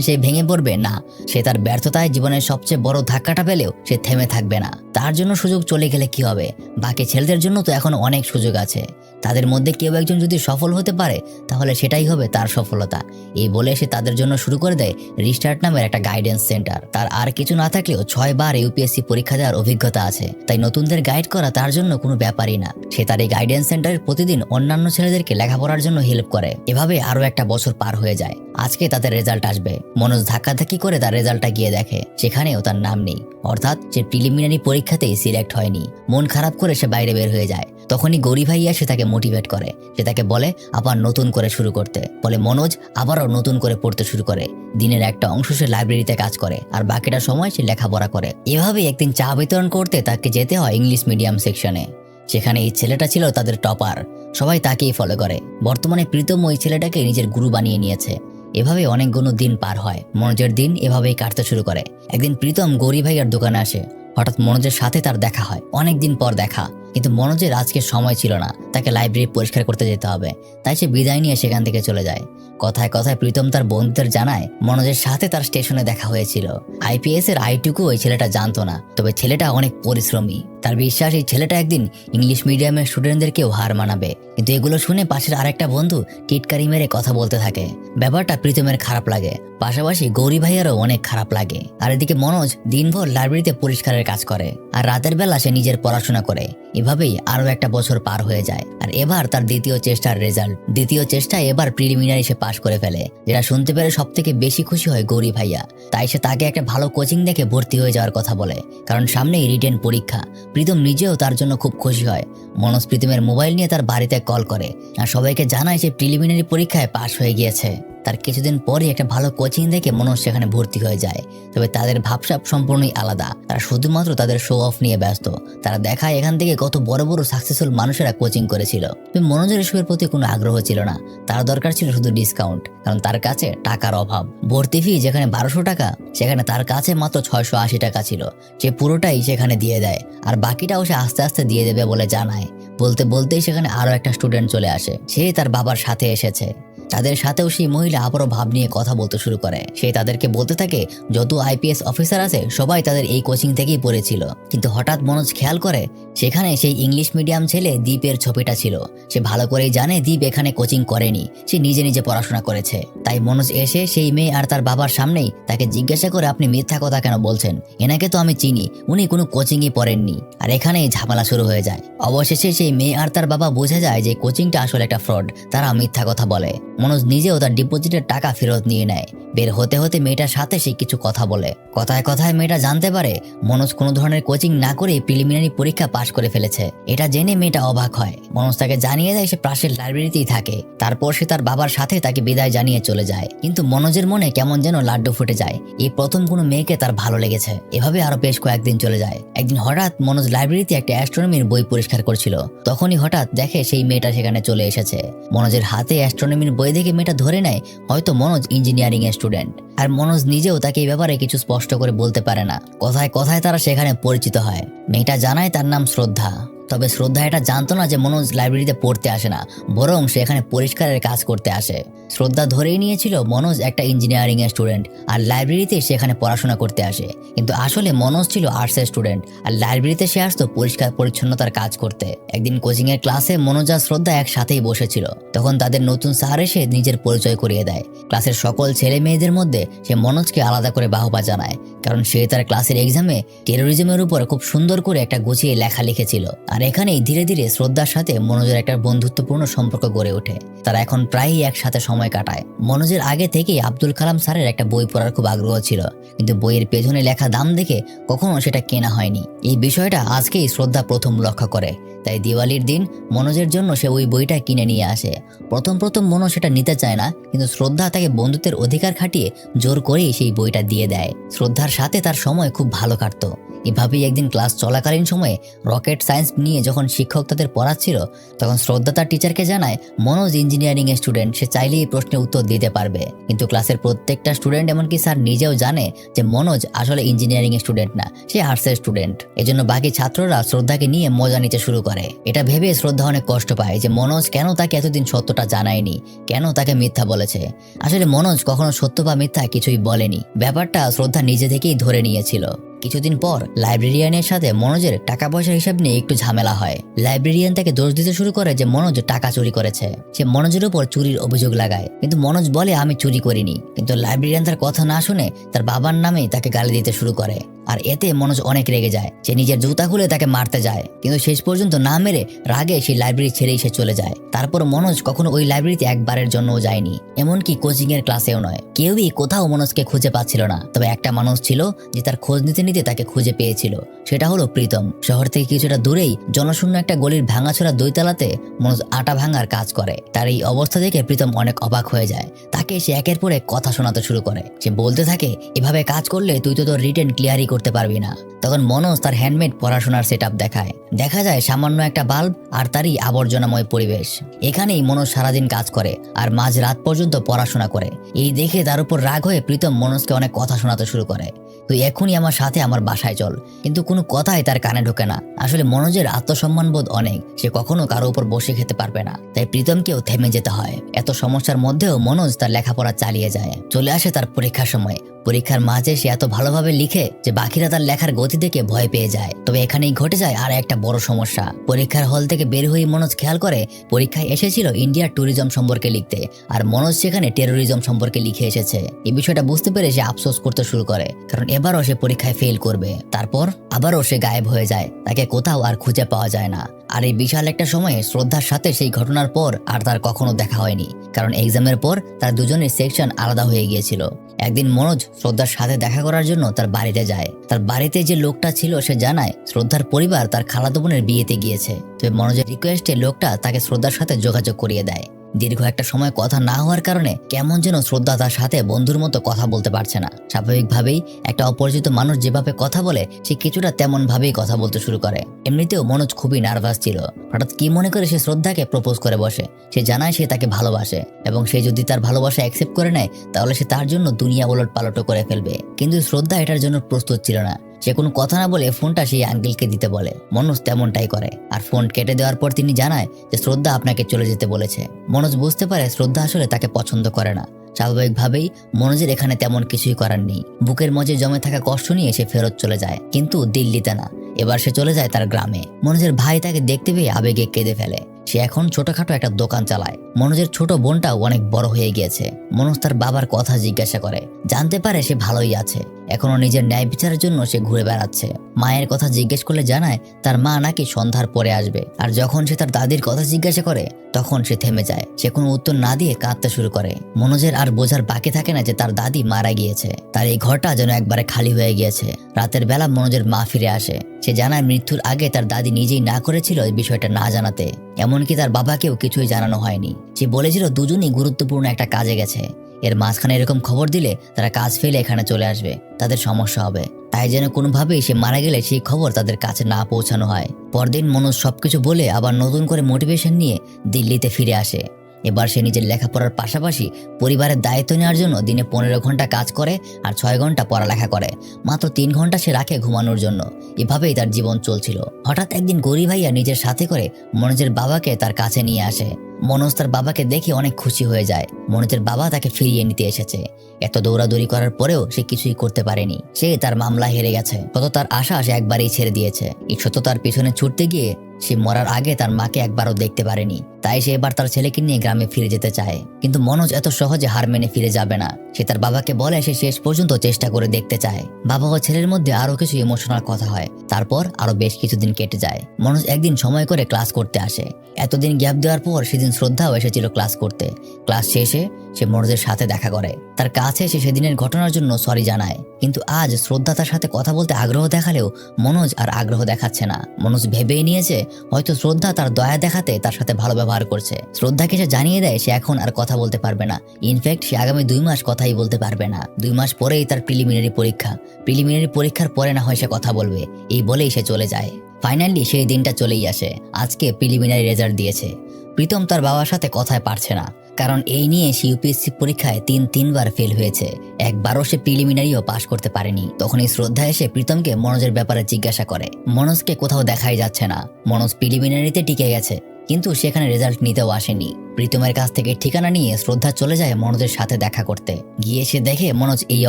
সে ভেঙে পড়বে না। সে তার ব্যর্থতায় জীবনের সবচেয়ে বড় ধাক্কাটা পেলেও সে থেমে থাকবে না। তার জন্য সুযোগ চলে গেলে কি হবে, বাকি ছেলেদের জন্য তো এখন অনেক সুযোগ আছে। তাদের মধ্যে কেউ একজন যদি সফল হতে পারে তাহলে সেটাই হবে তার সফলতা। এই বলে সে তাদের জন্য শুরু করে দেয় রিস্টার্ট নামের একটা গাইডেন্স সেন্টার। তার আর কিছু না থাকলেও 6 বার ইউপিএসসি পরীক্ষা দেওয়ার অভিজ্ঞতা আছে, তাই নতুনদের গাইড করা তার জন্য কোনো ব্যাপারই না। সে তার এই গাইডেন্স সেন্টারে প্রতিদিন অন্যান্য ছেলেদেরকে লেখাপড়ার জন্য হেল্প করে। এভাবে আরো একটা বছর পার হয়ে যায়। আজকে তাদের রেজাল্ট আসবে। মনোজ ধাক্কাধাক্কি করে তার রেজাল্টটা গিয়ে দেখে সেখানেও তার নাম নেই, অর্থাৎ সে প্রিলিমিনারি পরীক্ষাতেই সিলেক্ট হয়নি। মন খারাপ করে সে বাইরে বের হয়ে যায়। তখনই গৌরী ভাইয়া সে তাকে মোটিভেট করে, সে তাকে বলে আবার নতুন করে শুরু করতে। বলে মনোজ আবারও নতুন করে পড়তে শুরু করে। দিনের একটা অংশ সে লাইব্রেরিতে কাজ করে, আর বাকিটা সময় সে লেখাপড়া করে। এভাবে একদিন চা বিতরণ করতে তাকে যেতে হয় ইংলিশ মিডিয়াম সেকশনে। সেখানে এই ছেলেটা ছিল তাদের টপার, সবাই তাকেই ফলো করে। বর্তমানে প্রীতম ওই ছেলেটাকে নিজের গুরু বানিয়ে নিয়েছে। এভাবে অনেকগুলো দিন পার হয়। মনোজের দিন এভাবেই কাটতে শুরু করে। একদিন প্রীতম গৌরী ভাইয়ার দোকানে আসে। হঠাৎ মনোজের সাথে তার দেখা হয়, অনেকদিন পর দেখা। কিন্তু মনোজের আজকে সময় ছিল না, তাকে লাইব্রেরি পরিষ্কার করতে যেতে হবে। তাই সে বিদায় নিয়ে সেখান থেকে চলে যায়। কথায় কথায় প্রীতম তার বন্ধুদের জানায় মনোজের সাথে তার স্টেশনে দেখা হয়েছিল। আইপিএস এর আইটুকু ওই ছেলেটা জানতো না, তবে ছেলেটা অনেক পরিশ্রমী। তার বিশ্বাস এই ছেলেটা একদিন ইংলিশ মিডিয়ামের স্টুডেন্টদেরকেও হার মানাবে। কিন্তু এগুলো শুনে পাশের আরেকটা বন্ধু টিটকারি মেরে কথা বলতে থাকে। ব্যাপারটা প্রীতমের খারাপ লাগে, পাশাপাশি গৌরী ভাইয়ারও অনেক খারাপ লাগে। আর এদিকে মনোজ দিনভর লাইব্রেরিতে পরিষ্কারের কাজ করে, আর রাতের বেলা সে নিজের পড়াশোনা করে। এভাবেই আরো একটা বছর পার হয়ে যায়। আর এবার তার দ্বিতীয় চেষ্টার রেজাল্ট, দ্বিতীয় চেষ্টায় এবার প্রিলিমিনারি সে পাশ করে ফেলে, যেটা শুনতে পেরে সব থেকে বেশি খুশি হয় গৌরী ভাইয়া। তাই সে তাকে একটা ভালো কোচিং দেখে ভর্তি হয়ে যাওয়ার কথা বলে, কারণ সামনেই রিটেন পরীক্ষা। প্রীতম নিজেও তার জন্য খুব খুশি হয়। মনোজ প্রীতমের মোবাইল নিয়ে তার বাড়িতে কল করে আর সবাইকে জানায় সে প্রিলিমিনারি পরীক্ষায় পাশ হয়ে গিয়েছে। তার কিছুদিন পরই একটা ভালো কোচিং দেখে মনোজ সেখানে ভর্তি হয়ে যায়। তবে তাদের ভাবসাব সম্পূর্ণই আলাদা। তারা শুধুমাত্র তাদের শো অফ নিয়ে ব্যস্ত। তারা দেখায় এখান থেকে কত বড় বড় সাকসেসফুল মানুষেরা কোচিং করেছিল। তবে মনোজের এসবের প্রতি কোনো আগ্রহ ছিল না। তার দরকার ছিল শুধু ডিসকাউন্ট, কারণ তার কাছে টাকার অভাব। ভর্তি ফি যেখানে 1200 টাকা, সেখানে তার কাছে মাত্র 680 টাকা ছিল। সে পুরোটাই সেখানে দিয়ে দেয়, আর বাকিটাও সে আস্তে আস্তে দিয়ে দেবে বলে জানায়। বলতে বলতেই সেখানে আরো একটা স্টুডেন্ট চলে আসে। সে তার বাবার সাথে এসেছে। তাদের সাথেও সেই মহিলা আবারও ভাব নিয়ে কথা বলতে শুরু করে। সে তাদেরকে বলতে থাকে যত আইপিএস অফিসার আছে সবাই তাদের এই কোচিং থেকেই পড়েছিল। কিন্তু হঠাৎ মনোজ খেয়াল করে সেখানে সেই ইংলিশ মিডিয়াম ছেলে দীপের ছবিটা ছিল। সে ভালো করেই জানে দীপ এখানে কোচিং করেনি, সে নিজে নিজে পড়াশোনা করেছে। তাই মনোজ এসে সেই মেয়ে আর তার বাবার সামনেই তাকে জিজ্ঞাসা করে আপনি মিথ্যা কথা কেন বলছেন, এনাকে তো আমি চিনি, উনি কোনো কোচিংই পড়েননি। আর এখানেই ঝামেলা শুরু হয়ে যায়। অবশেষে সেই মেয়ে আর তার বাবা বোঝা যায় যে কোচিংটা আসলে একটা ফ্রড, তারা মিথ্যা কথা বলে। মনোজ নিজেও তার ডিপোজিটের টাকা ফেরত নিয়ে নেয়। বের হতে হতে মেয়েটার সাথে সে কিছু কথা বলে। কথায় কথায় মেয়েটা জানতে পারে মনোজ কোনো ধরনের কোচিং না করে প্রিলিমিনারি পরীক্ষা পাশ করে ফেলেছে। এটা জেনে মেয়েটা অবাক হয়। মনোজ তাকে জানিয়ে দেয় সে পাশের লাইব্রেরিতেই থাকে। তারপর সে তার বাবার সাথে তাকে বিদায় জানিয়ে চলে যায়। কিন্তু মনোজের মনে কেমন যেন লাড্ডু ফুটে যায়। এই প্রথম কোনো মেয়েকে তার ভালো লেগেছে। এভাবে আরো বেশ কয়েকদিন চলে যায়। একদিন হঠাৎ মনোজ লাইব্রেরিতে একটা অ্যাস্ট্রোনমির বই পরিষ্কার করছিল। তখনই হঠাৎ দেখে সেই মেয়েটা সেখানে চলে এসেছে। মনোজের হাতে অ্যাস্ট্রোনমির বই দেখে মেয়েটা ধরে নেয় হয়তো মনোজ ইঞ্জিনিয়ারিং এর স্টুডেন্ট। আর মনোজ নিজেও তাকে এই ব্যাপারে কিছু স্পষ্ট করে বলতে পারে না। কথায় কথায় তারা সেখানে পরিচিত হয়। মেয়েটা জানায় তার নাম শ্রদ্ধা। তবে শ্রদ্ধা এটা জানতো না যে মনোজ লাইব্রেরিতে পড়তে আসে না, বরং সে এখানে পরিষ্কারের কাজ করতে আসে। শ্রদ্ধা ধরেই নিয়েছিল মনোজ একটা ইঞ্জিনিয়ারিং এর স্টুডেন্ট আর লাইব্রেরিতে সে এখানে পড়াশোনা করতে আসে, কিন্তু আসলে মনোজ ছিল আর্টসের স্টুডেন্ট আর লাইব্রেরিতে সে আসতো পরিষ্কার পরিচ্ছন্নতার কাজ করতে। একদিন কোচিং এর ক্লাসে মনোজ আর শ্রদ্ধা একসাথেই বসেছিল, তখন তাদের নতুন স্যার এসে নিজের পরিচয় করিয়ে দেয়। ক্লাসের সকল ছেলে মেয়েদের মধ্যে সে মনোজকে আলাদা করে বাহবা জানায়, কারণ সে তার ক্লাসের এক্সামে টেরোরিজমের উপর খুব সুন্দর করে একটা গুছিয়ে লেখা লিখেছিল। আর এখানেই ধীরে ধীরে শ্রদ্ধার সাথে মনোজের একটা বন্ধুত্বপূর্ণ সম্পর্ক গড়ে ওঠে। তারা এখন প্রায়ই একসাথে সময় কাটায়। মনোজের আগে থেকেই আব্দুল কালাম স্যারের একটা বই পড়ার খুব আগ্রহ ছিল, কিন্তু বইয়ের পেছনে লেখা দাম দেখে কখনো সেটা কেনা হয়নি। এই বিষয়টা আজকেই শ্রদ্ধা প্রথম লক্ষ্য করে, তাই দিওয়ালির দিন মনোজের জন্য সে ওই বইটা কিনে নিয়ে আসে। প্রথম মনোজ সেটা নিতে চায় না, কিন্তু শ্রদ্ধা তাকে বন্ধুত্বের অধিকার খাটিয়ে জোর করেই সেই বইটা দিয়ে দেয়। শ্রদ্ধার সাথে তার সময় খুব ভালো কাটতো। এভাবেই একদিন ক্লাস চলাকালীন সময়ে রকেট সায়েন্স নিয়ে যখন শিক্ষক তাদের পড়াচ্ছিল, তখন শ্রদ্ধা তার টিচারকে জানায় মনোজ ইঞ্জিনিয়ারিং এর স্টুডেন্ট, সে চাইলেই এই প্রশ্নের উত্তর দিতে পারবে। কিন্তু ক্লাসের প্রত্যেকটা স্টুডেন্ট, এমনকি স্যার নিজেও জানে যে মনোজ আসলে ইঞ্জিনিয়ারিং এর স্টুডেন্ট না, সে আর্টসের স্টুডেন্ট। এজন্য বাকি ছাত্ররা শ্রদ্ধাকে নিয়ে মজা নিতে শুরু করে। এটা ভেবে শ্রদ্ধা অনেক কষ্ট পায় যে মনোজ কেন তাকে এতদিন সত্যটা জানায়নি, কেন তাকে মিথ্যা বলেছে। আসলে মনোজ কখনো সত্য বা মিথ্যা কিছুই বলেনি, ব্যাপারটা শ্রদ্ধা নিজে থেকেই ধরে নিয়েছিল। কিছুদিন পর লাইব্রেরিয়ানের সাথে মনোজের টাকা পয়সার হিসাব নিয়ে একটু ঝামেলা হয়। লাইব্রেরিয়ান তাকে দোষ দিতে শুরু করে যে মনোজ টাকা চুরি করেছে। সে মনোজের উপর চুরির অভিযোগ লাগায়, কিন্তু মনোজ বলে আমি চুরি করিনি। কিন্তু লাইব্রেরিয়ান তার কথা না শুনে তার বাবার নামেই তাকে গালি দিতে শুরু করে, আর এতে মনোজ অনেক রেগে যায়। সে নিজের জুতা খুলে তাকে মারতে যায়, কিন্তু শেষ পর্যন্ত না মেরে রাগে সেই লাইব্রেরি ছেড়েই সে চলে যায়। তারপর মনোজ কখনো ওই লাইব্রেরিতে একবারের জন্যও যায়নি, এমনকি কোচিং এর ক্লাসেও নয়। কেউই কোথাও মনোজকে খুঁজে পাচ্ছিল না। তবে একটা মানুষ ছিল যে তার খোঁজ নিতে নিতে তাকে খুঁজে পেয়েছিল, সেটা হলো প্রীতম। শহর থেকে কিছুটা দূরেই জনশূন্য একটা গলির ভাঙাচোরা দইতলাতে মনোজ আটা ভাঙার কাজ করে। তার এই অবস্থা দেখে প্রীতম অনেক অবাক হয়ে যায়। তাকে সে একের পর এক কথা শোনাতে শুরু করে। সে বলতে থাকে, এভাবে কাজ করলে তুই তো তোর রিটেন ক্লিয়ারই করতে পারবি না। তখন মনোজ তার হ্যান্ডমেড পড়াশোনার সেটআপ দেখায়। দেখা যায় সামান্য একটা বাল্ব আর তারই আবর্জনাময় পরিবেশ। এখানেই মনোজ সারাদিন কাজ করে আর মাঝ রাত পর্যন্ত পড়াশোনা করে। এই দেখে তার উপর রাগ হয়ে প্রীতম মনোজকে অনেক কথা শোনাতে শুরু করে। তুই এখনই আমার সাথে আমার বাসায় চল, কিন্তু কোনো কথাই তার কানে ঢোকে না। আসলে মনোজের আত্মসম্মান বোধ অনেক, সে কখনো কারো উপর বসে খেতে পারবে না, তাই প্রীতমকেও থেমে যেতে হয়। এত সমস্যার মধ্যেও মনোজ তার লেখাপড়া চালিয়ে যায়। চলে আসে তার পরীক্ষার সময়। পরীক্ষার মাঝে সে এত ভালোভাবে লিখে যে বাকিরা তার লেখার গতি দেখে ভয় পেয়ে যায়। তবে এখানেই ঘটে যায় আর একটা বড় সমস্যা। পরীক্ষার হল থেকে বের হয়ে মনোজ খেয়াল করে পরীক্ষায় এসেছিল ইন্ডিয়ার ট্যুরিজম সম্পর্কে লিখতে, আর মনোজ সেখানে টেরোরিজম সম্পর্কে লিখে এসেছে। এই বিষয়টা বুঝতে পেরে সে আফসোস করতে শুরু করে, কারণ এবারও সে পরীক্ষায় ফেল করবে। তারপর আবারও সে গায়েব হয়ে যায়, তাকে কোথাও আর খুঁজে পাওয়া যায় না। আর এই বিশাল একটা সময়ে শ্রদ্ধার সাথে সেই ঘটনার পর আর তার কখনো দেখা হয়নি, কারণ এক্সামের পর তার দুজনের সেকশন আলাদা হয়ে গিয়েছিল। একদিন মনোজ শ্রদ্ধার সাথে দেখা করার জন্য তার বাড়িতে যায়। তার বাড়িতে যে লোকটা ছিল সে জানায় শ্রদ্ধার পরিবার তার খালাতো বোনের বিয়েতে গিয়েছে। তবে মনোজের রিকোয়েস্টে লোকটা তাকে শ্রদ্ধার সাথে যোগাযোগ করিয়ে দেয়। দীর্ঘ একটা সময় কথা না হওয়ার কারণে কেমন যেন শ্রদ্ধা তার সাথে বন্ধুর মতো কথা বলতে পারছে না। স্বাভাবিকভাবেই একটা অপরিচিত মানুষ যেভাবে কথা বলে সে কিছুটা তেমন ভাবেই কথা বলতে শুরু করে। এমনিতেও মনোজ খুবই নার্ভাস ছিল। হঠাৎ কি মনে করে সে শ্রদ্ধাকে প্রপোজ করে বসে। সে জানায় সে তাকে ভালোবাসে এবং সে যদি তার ভালোবাসা অ্যাকসেপ্ট করে নেয় তাহলে সে তার জন্য দুনিয়া ওলট পালট করে ফেলবে। কিন্তু শ্রদ্ধা এটার জন্য প্রস্তুত ছিল না। সে কোনো কথা না বলে ফোনটা সেই আঙ্কেলকে দিতে বলে। মনোজ তেমনটাই করে, আর ফোন কেটে দেওয়ার পর তিনি জানায় যে শ্রদ্ধা আপনাকে চলে যেতে বলেছে। মনোজ বুঝতে পারে শ্রদ্ধা আসলে তাকে পছন্দ করে না। স্বাভাবিকভাবেই মনোজের এখানে তেমন কিছুই করার নেই। বুকের মধ্যে জমে থাকা কষ্ট নিয়ে সে ফেরত চলে যায়, কিন্তু দিল্লিতে না, এবার সে চলে যায় তার গ্রামে। মনোজের ভাই তাকে দেখতে পেয়ে আবেগে কেঁদে ফেলে। সে এখন ছোটখাটো একটা দোকান চালায়। মনোজের ছোট বোনটাও অনেক বড় হয়ে গিয়েছে। মনোজ তার বাবার কথা জিজ্ঞাসা করে, জানতে পারে সে ভালোই আছে, এখনো নিজের ন্যায় বিচারের জন্য সে ঘুরে বেড়াচ্ছে। মায়ের কথা জিজ্ঞেস করলে জানায় তার মা নাকি সন্ধ্যার পরে আসবে। আর যখন সে তার দাদির কথা জিজ্ঞাসা করে তখন সে থেমে যায়। সে কোনো উত্তর না দিয়ে কাঁদতে শুরু করে। মনোজের আর বোঝার বাকি থাকে না যে তার দাদি মারা গিয়েছে। তার এই ঘরটা যেন একবারে খালি হয়ে গিয়েছে। রাতের বেলা মনোজের মা ফিরে আসে। সে জানায় মৃত্যুর আগে তার দাদি নিজেই না করেছিল এই বিষয়টা না জানাতে, এমনকি তার বাবাকেও কিছুই জানানো হয়নি। সে বলেছিল দুজনই গুরুত্বপূর্ণ একটা কাজে গেছে, এর মাঝখানে এরকম খবর দিলে তারা কাজ ফেলে এখানে চলে আসবে, তাদের সমস্যা হবে। তাই যেন কোনোভাবেই সে মারা গেলে সেই খবর তাদের কাছে না পৌঁছানো হয়। পরদিন মনোজ সবকিছু বলে আবার নতুন করে মোটিভেশন নিয়ে দিল্লিতে ফিরে আসে। এবার সে নিজের লেখাপড়ার পাশাপাশি পরিবারের দায়িত্ব নেওয়ার জন্য দিনে 15 ঘন্টা কাজ করে আর 6 ঘন্টা পড়ালেখা করে। মাত্র 3 ঘন্টা সে রাখে ঘুমানোর জন্য। এভাবেই তার জীবন চলছিল। হঠাৎ একদিন গৌরী ভাইয়া নিজের সাথে করে মনোজের বাবাকে তার কাছে নিয়ে আসে। মনোজ তার বাবাকে দেখে অনেক খুশি হয়ে যায়। মনোজের বাবা তাকে ফিরিয়ে নিতে এসেছে। এত দৌড়াদৌড়ি করার পরেও সে কিছুই করতে পারেনি। সে তার মামলা হেরে গেছে। কত তার আশা সে একবারেই ছেড়ে দিয়েছে। এই সত্যতার পিছনে ছুটতে গিয়ে সে মরার আগে তার মাকে একবারও দেখতে পারেনি। তাই সে এবার তার ছেলেকে নিয়ে গ্রামে ফিরে যেতে চায়। কিন্তু মনোজ এত সহজে হার মেনে ফিরে যাবে না। সে তার বাবাকে বলে সে শেষ পর্যন্ত চেষ্টা করে দেখতে চায়। বাবা ও ছেলের মধ্যে আরো কিছু ইমোশনাল কথা হয়। তারপর আরো বেশ কিছুদিন কেটে যায়। মনোজ একদিন সময় করে ক্লাস করতে আসে। এতদিন গ্যাপ দেওয়ার পর সেদিন শ্রদ্ধাও এসেছিল ক্লাস করতে। ক্লাস শেষে সে মনোজের সাথে দেখা করে। তার কাছে সে সেদিনের ঘটনার জন্য সরি জানায়। কিন্তু আজ শ্রদ্ধা তার সাথে কথা বলতে আগ্রহ দেখালেও মনোজ আর আগ্রহ দেখাচ্ছে না। মনোজ ভেবেই নিয়েছে হয়তো শ্রদ্ধা তার দয়া দেখাতে তার সাথে ভালো ব্যবহার করছে। শ্রদ্ধাকে সে জানিয়ে দেয় সে এখন আর কথা বলতে পারবে না। ইনফ্যাক্ট সে আগামী 2 মাস কথাই বলতে পারবে না। 2 মাস পরেই তার প্রিলিমিনারি পরীক্ষা। প্রিলিমিনারি পরীক্ষার পরে না হয় সে কথা বলবে, এই বলেই সে চলে যায়। ফাইনালি সেই দিনটা চলেই আসে। আজকে প্রিলিমিনারি রেজাল্ট দিয়েছে। প্রীতম তার বাবার সাথে কথায় পারছে না, কারণ এই নিয়ে সে ইউপিএসসি পরীক্ষায় 3বার ফেল হয়েছে। একবারও সে প্রিলিমিনারিও পাশ করতে পারেনি। তখনই শ্রদ্ধা এসে প্রীতমকে মনোজের ব্যাপারে জিজ্ঞাসা করে। মনোজকে কোথাও দেখাই যাচ্ছে না। মনোজ প্রিলিমিনারিতে টিকে গেছে, কিন্তু সেখানে রেজাল্ট নিতেও আসেনি। প্রীতমের কাছ থেকে ঠিকানা নিয়ে শ্রদ্ধা চলে যায় মনোজের সাথে দেখা করতে। গিয়ে সে দেখে মনোজ এই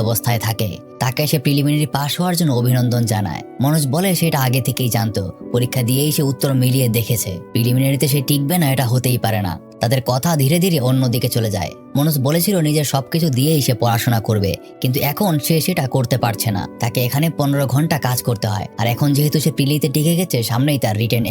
অবস্থায় থাকে। তাকে সে প্রিলিমিনারি পাস হওয়ার জন্য অভিনন্দন জানায়। মনোজ বলে সেটা আগে থেকেই জানতো। পরীক্ষা দিয়েই সে উত্তর মিলিয়ে দেখেছে। প্রিলিমিনারিতে সে টিকবে না এটা হতেই পারে না। তাদের কথা ধীরে ধীরে অন্যদিকে চলে যায়। মনোজ বলেছিল নিজের সবকিছু দিয়েই সে পড়াশোনা করবে, কিন্তু এখন সে সেটা করতে পারছে না। তাকে এখানে 15 ঘন্টা কাজ করতে হয়। আর এখন যেহেতু সে প্রিলিতে টিকে গেছে, সামনেই তার রিটেন